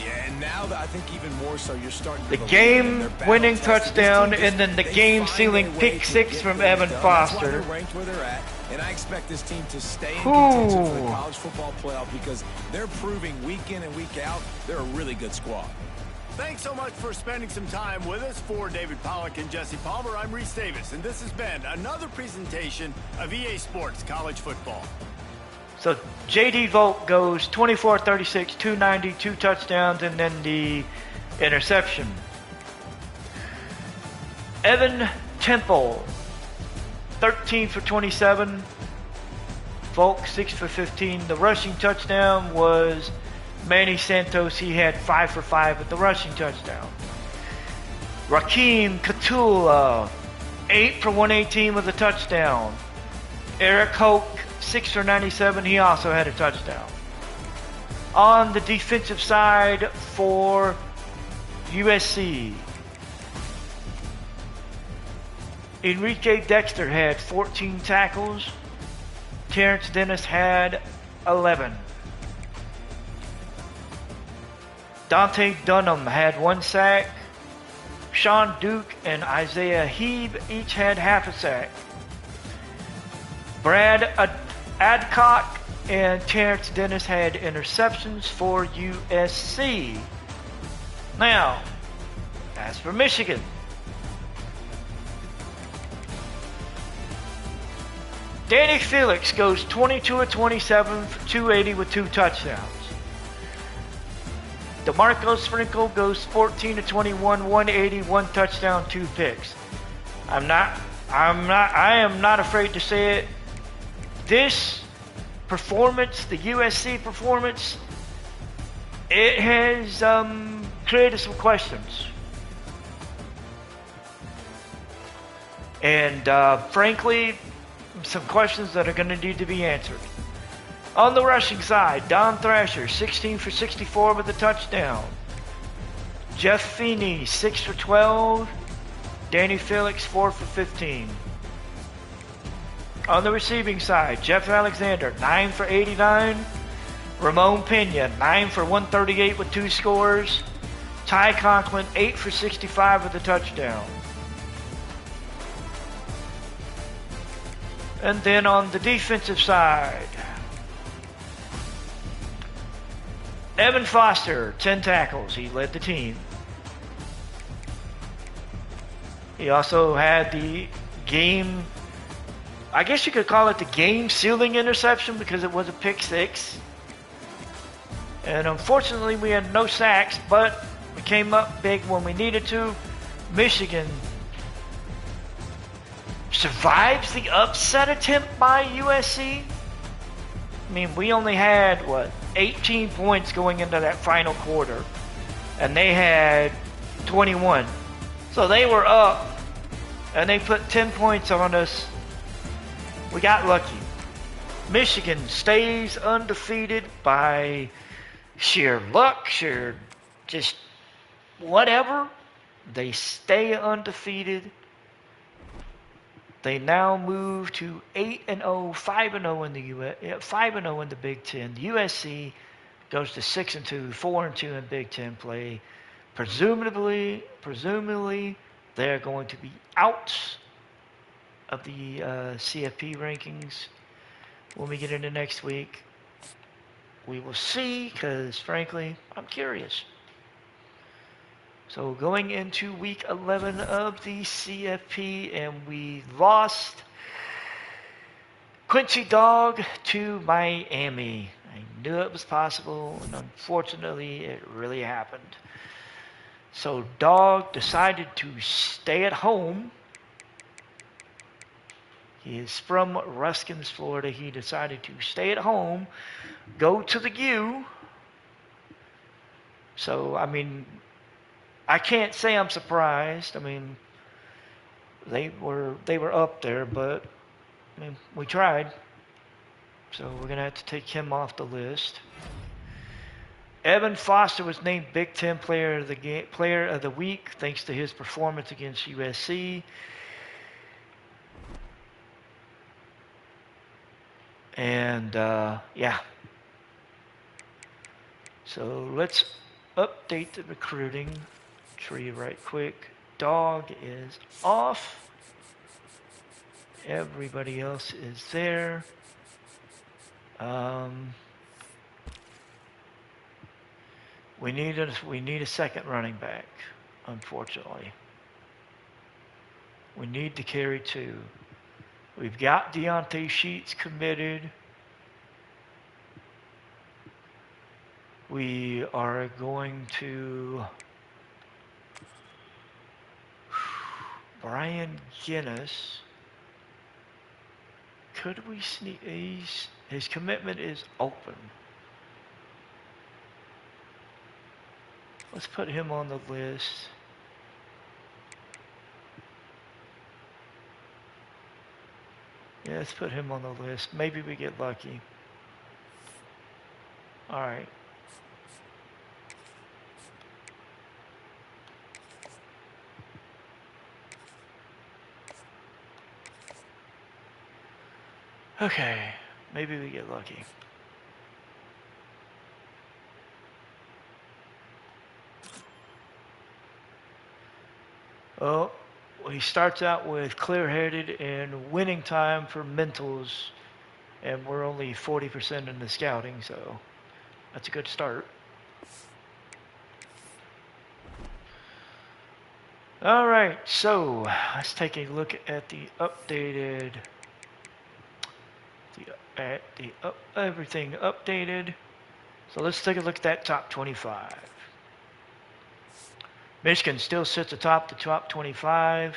And now I think even more so, you're starting to the game-winning touchdown and then the game-sealing pick six from Evan Foster. Ranked where they're at, and I expect this team to stay in contention for the college football playoff because they're proving week in and week out they're a really good squad. Thanks so much for spending some time with us. For David Pollack and Jesse Palmer, I'm Reese Davis, and this has been another presentation of EA Sports College Football. So J.D. Volt goes 24-36, 290, 2 touchdowns, and then the interception. Evan Temple, 13 for 27. Volk, 6 for 15. The rushing touchdown was Manny Santos. He had 5 for 5 with the rushing touchdown. Rakeem Katula, 8 for 118 with a touchdown. Eric Hoke, 6 for 97. He also had a touchdown. On the defensive side for USC, Enrique Dexter had 14 tackles. Terrence Dennis had 11. Dante Dunham had 1 sack. Sean Duke and Isaiah Heeb each had half a sack. Brad Adcock and Terrence Dennis had interceptions for USC. Now, as for Michigan, Danny Felix goes 22 of 27 for 280 with 2 touchdowns. DeMarco Sprinkle goes 14 of 21, 180, 1 touchdown, 2 picks. I am not afraid to say it. This performance, the USC performance, it has created some questions. And frankly, some questions that are going to need to be answered. On the rushing side, Don Thrasher, 16 for 64 with a touchdown. Jeff Feeney, 6 for 12. Danny Felix, 4 for 15. On the receiving side, Jeff Alexander, 9 for 89. Ramon Pena, 9 for 138 with 2 scores. Ty Conklin, 8 for 65 with a touchdown. And then on the defensive side, Evan Foster, 10 tackles. He led the team. He also had the game, I guess you could call it the game-sealing interception because it was a pick six. And unfortunately, we had no sacks, but we came up big when we needed to. Michigan survives the upset attempt by USC. I mean, we only had, 18 points going into that final quarter. And they had 21. So they were up, and they put 10 points on us. We got lucky. Michigan stays undefeated by sheer luck, sheer just whatever. They stay undefeated. They now move to 8-0, 5-0 in the US, 5-0 in the Big Ten. USC goes to 6-2, 4-2 in Big Ten play. Presumably, they're going to be out of the CFP rankings when we get into next week. We will see, because frankly, I'm curious. So going into week 11 of the CFP, and we lost Quincy Dog to Miami. I knew it was possible, and unfortunately, it really happened. So Dog decided to stay at home. He is from Ruskins, Florida. He decided to stay at home, go to the U, So, I mean, I can't say I'm surprised. I mean, they were up there, but I mean, we tried. So we're gonna have to take him off the list. Evan Foster was named Big Ten Player of the Week thanks to his performance against USC. And yeah. So let's update the recruiting tree right quick. Dog is off. Everybody else is there. We need a second running back, unfortunately. We need to carry two. We've got Deontay Sheets committed. We are going to Brian Guinness. Could we sneak? His commitment is open. Let's put him on the list. Yeah, let's put him on the list. Maybe we get lucky. All right. Okay, maybe we get lucky. Oh, he starts out with clear-headed and winning time for mentals, and we're only 40% in the scouting, so that's a good start. All right, so let's take a look at the updated, everything updated. So let's take a look at that top 25. Michigan still sits atop the top 25.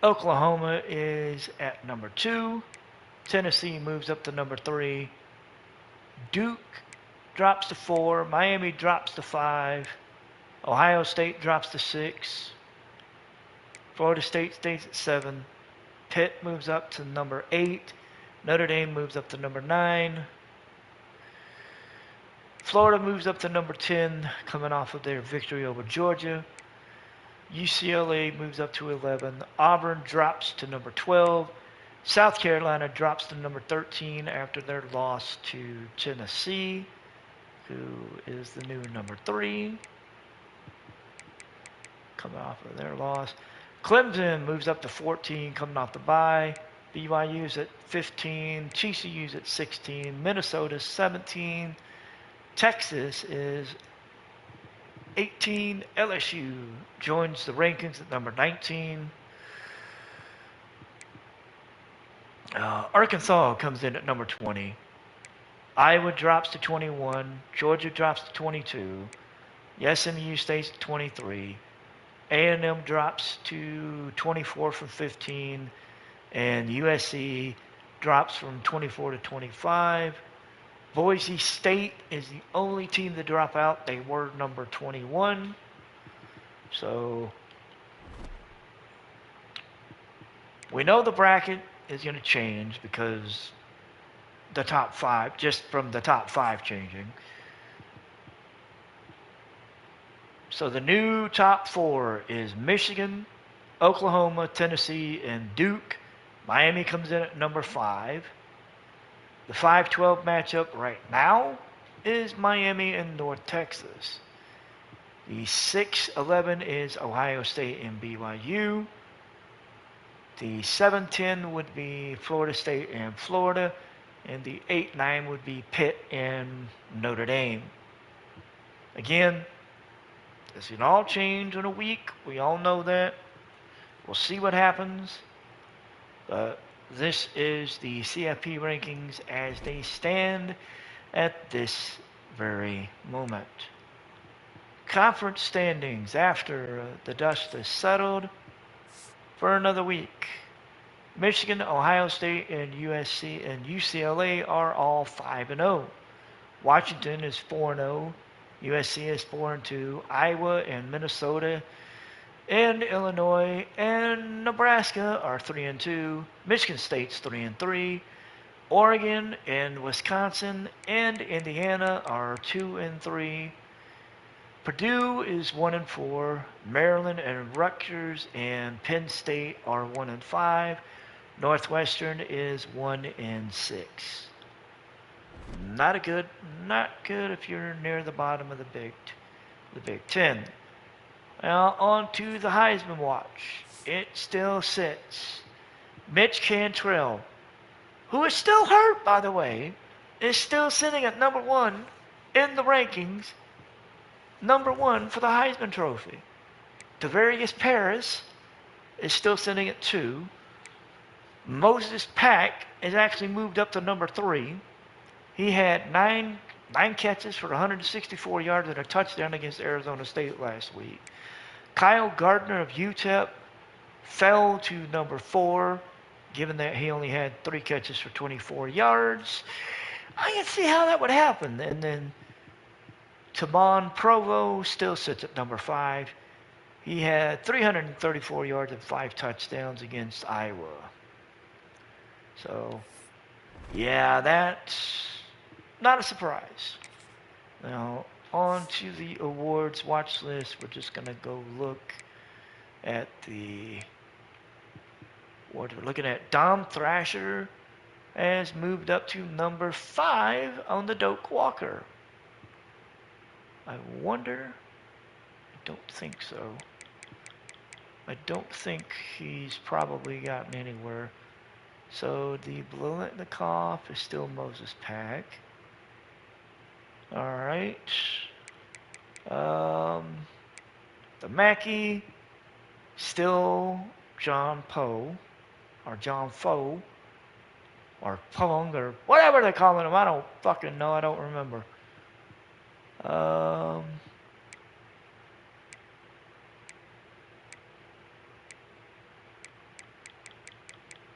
Oklahoma is at number 2. Tennessee moves up to number 3. Duke drops to 4. Miami drops to 5. Ohio State drops to 6. Florida State stays at 7. Pitt moves up to number 8. Notre Dame moves up to number 9. Florida moves up to number 10, coming off of their victory over Georgia. UCLA moves up to 11. Auburn drops to number 12. South Carolina drops to number 13 after their loss to Tennessee, who is the new number 3, coming off of their loss. Clemson moves up to 14, coming off the bye. BYU's at 15. TCU's at 16. Minnesota's 17. Texas is 18. LSU joins the rankings at number 19. Arkansas comes in at number 20. Iowa drops to 21. Georgia drops to 22. SMU stays at 23. A&M drops to 24 from 15. And USC drops from 24 to 25. Boise State is the only team to drop out. They were number 21. So we know the bracket is going to change because the top 5, just from the top 5 changing. So the new top 4 is Michigan, Oklahoma, Tennessee, and Duke. Miami comes in at number 5. The 5-12 matchup right now is Miami and North Texas. The 6-11 is Ohio State and BYU. The 7-10 would be Florida State and Florida. And the 8-9 would be Pitt and Notre Dame. Again, this can all change in a week. We all know that. We'll see what happens. But this is the CFP rankings as they stand at this very moment. Conference standings after the dust has settled for another week. Michigan, Ohio State, and USC and UCLA are all 5-0. Washington is 4-0. USC is 4-2. Iowa and Minnesota and Illinois and Nebraska are 3-2. Michigan State's 3-3. Oregon and Wisconsin and Indiana are 2-3. Purdue is 1-4. Maryland and Rutgers and Penn State are 1-5. Northwestern is 1-6. Not good if you're near the bottom of the Big Ten. Now on to the Heisman watch. It still sits. Mitch Cantrell, who is still hurt, by the way, is still sitting at number 1 in the rankings. Number 1 for the Heisman Trophy. Tavarius Paris is still sitting at 2. Moses Pack is actually moved up to number 3. He had nine catches for 164 yards and a touchdown against Arizona State last week. Kyle Gardner of UTEP fell to number 4, given that he only had 3 catches for 24 yards. I can see how that would happen. And then Taban Provo still sits at number 5. He had 334 yards and 5 touchdowns against Iowa. So, yeah, that's not a surprise. Now, on to the awards watch list. We're just going to go look at the awards. We're looking at Dom Thrasher has moved up to number 5 on the Doak Walker. I wonder. I don't think so. I don't think he's probably gotten anywhere. So the Biletnikoff is still Moses Pack. Alright. The Mackey, still John Poe, or John Foe, or Pong, or whatever they're calling him. I don't fucking know. I don't remember.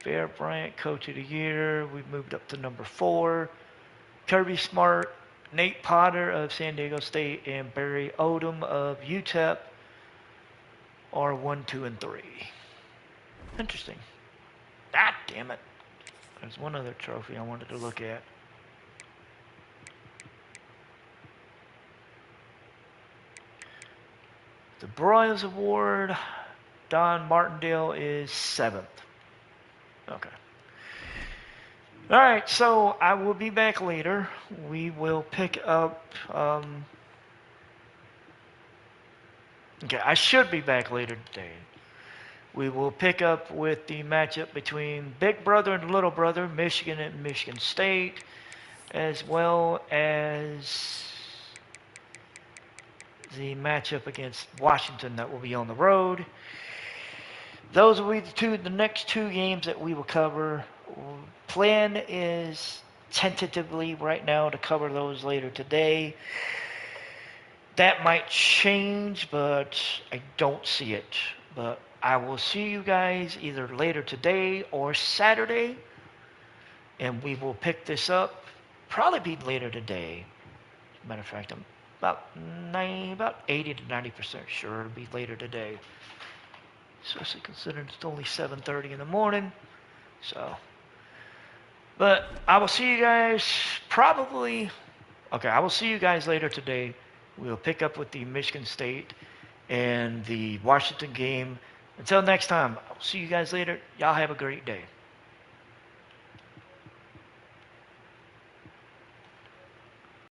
Bear Bryant, Coach of the Year. We've moved up to number 4. Kirby Smart, Nate Potter of San Diego State, and Barry Odom of UTEP are 1, 2, and 3. Interesting. Ah, damn it. There's one other trophy I wanted to look at. The Broyles Award, Don Martindale is 7th. Okay. All right, so I will be back later. We will pick up. Okay, I should be back later today. We will pick up with the matchup between Big Brother and Little Brother, Michigan and Michigan State, as well as the matchup against Washington that will be on the road. Those will be the next 2 games that we will cover. Plan is tentatively right now to cover those later today. That might change, but I don't see it. But I will see you guys either later today or Saturday, and we will pick this up. Probably be later today. As a matter of fact, I'm about 80 to 90% sure it'll be later today. Especially considering it's only 7:30 in the morning. So, but I will see you guys probably. Okay, I will see you guys later today. We'll pick up with the Michigan State and the Washington game. Until next time, I'll see you guys later. Y'all have a great day.